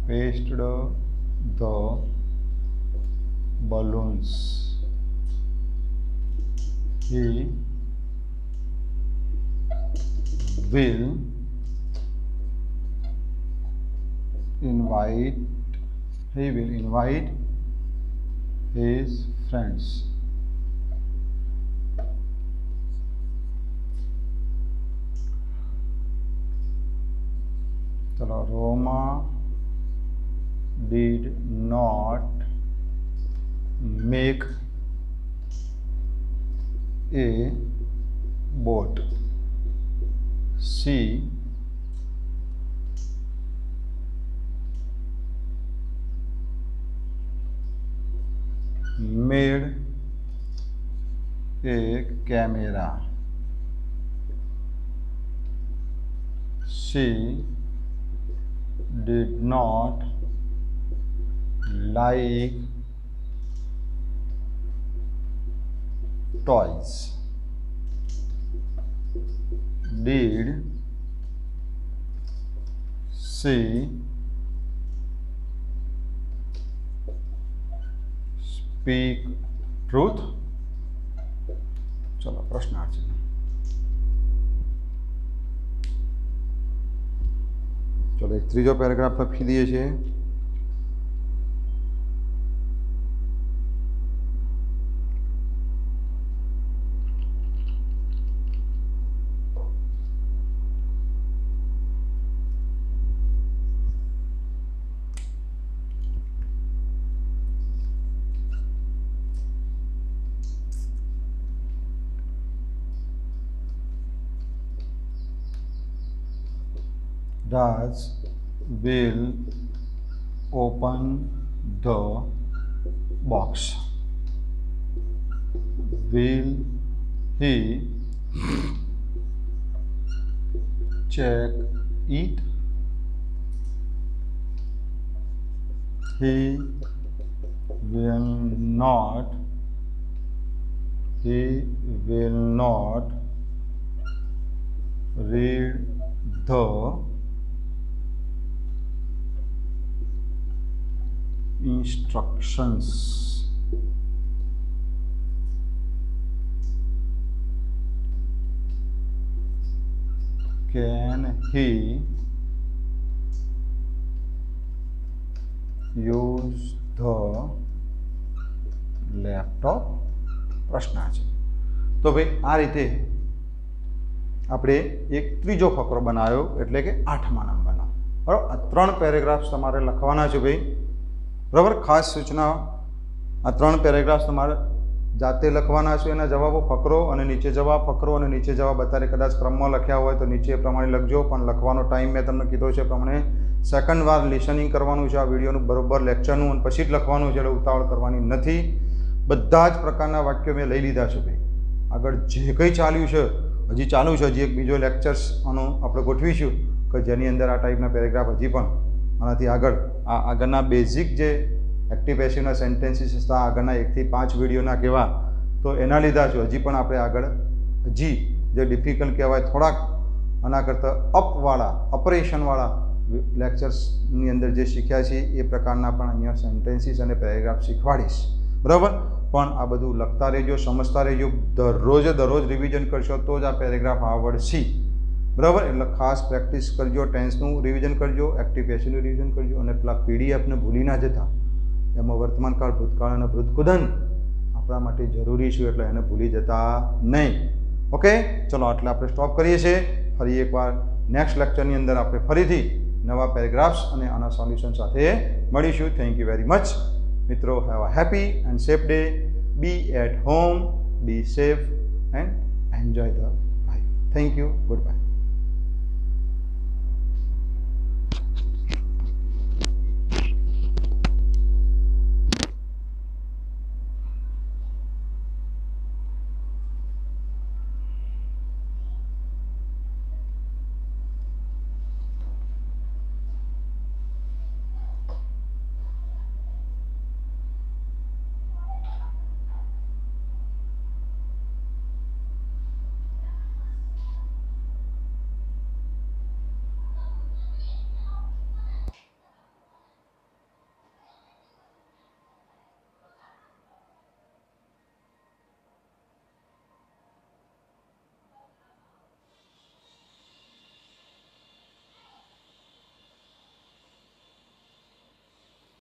A: pasted the balloons. He will invite his friends. चलो, Roma did not make a boat. She made a camera. She did not like toys. Did she speak truth? चलो प्रश्नार्थ. चलो एक ત્રીજો paragraph લખી દઈએ છીએ. Raj will open the box. Will he check it? He will not. He will not read the instructions can he use the laptop? પ્રશ્ન છે. તો ભાઈ આ રીતે આપણે એક ત્રીજો ફકરો બનાવ્યો, એટલે કે 8મા નંબરનો. બરાબર, આ 3 પેરેગ્રાફ્સ તમારે લખવાના છે ભાઈ. બરાબર, ખાસ સૂચના, આ 3 પેરેગ્રાફ્સ તમારે જાતે લખવાના છે. એના જવાબો ફકરો અને નીચે જવાબ, ફકરો અને નીચે જવાબ અત્યારે કદાચ ક્રમમાં લખ્યા હોય તો નીચે એ પ્રમાણે લખજો. પણ લખવાનો ટાઈમ મેં તમને કીધો છે પ્રમાણે સેકન્ડ વાર લિસનિંગ કરવાનું છે આ વિડીયોનું, બરોબર લેક્ચરનું, અને પછી જ લખવાનું છે. એટલે ઉતાવળ કરવાની નથી. બધા જ પ્રકારના વાક્યો મેં લઈ લીધા છે ભાઈ. આગળ જે કંઈ ચાલ્યું છે, હજી ચાલુ છે, હજી એક બીજો લેક્ચર્સ આનો આપણે ગોઠવીશું કે જેની અંદર આ ટાઈપના પેરેગ્રાફ હજી પણ આનાથી આગળ આ આગળના બેઝિક જે એક્ટિવ પેસિવના સેન્ટેન્સીસ હતા આગળના 1 થી 5 વિડીયોના કહેવા, તો એના લીધા છે. હજી પણ આપણે આગળ હજી જે ડિફિકલ્ટ કહેવાય થોડાક આના કરતાં અપવાળા, ઓપરેશનવાળા લેક્ચર્સની અંદર જે શીખ્યા છે એ પ્રકારના પણ અહીંયા સેન્ટેન્સીસ અને પેરેગ્રાફ શીખવાડીશ. બરાબર, પણ આ બધું લખતા રહેજો, સમજતા રહેજો. દરરોજ રિવિઝન કરશો તો જ આ પેરેગ્રાફ આવડશે. બરાબર, એટલે ખાસ પ્રેક્ટિસ કરજો. ટેન્સનું રિવિઝન કરજો, એક્ટિવ પેસિવનું રિવિઝન કરજો, અને પેલા પીડીએફને ભૂલી ના જતા. એમાં વર્તમાનકાળ, ભૂતકાળ અને વૃદ્ધકુદન આપણા માટે જરૂરી છે, એટલે એને ભૂલી જતા નહીં. ઓકે, ચલો આટલે આપણે સ્ટોપ કરીએ છીએ. ફરી એકવાર નેક્સ્ટ લેક્ચરની અંદર આપણે ફરીથી નવા પેરેગ્રાફ્સ અને આના સોલ્યુશન સાથે મળીશું. થેન્ક યુ વેરી મચ મિત્રો. Have a happy and safe day. Be at home, be safe and enjoy the life. Thank you. Good bye.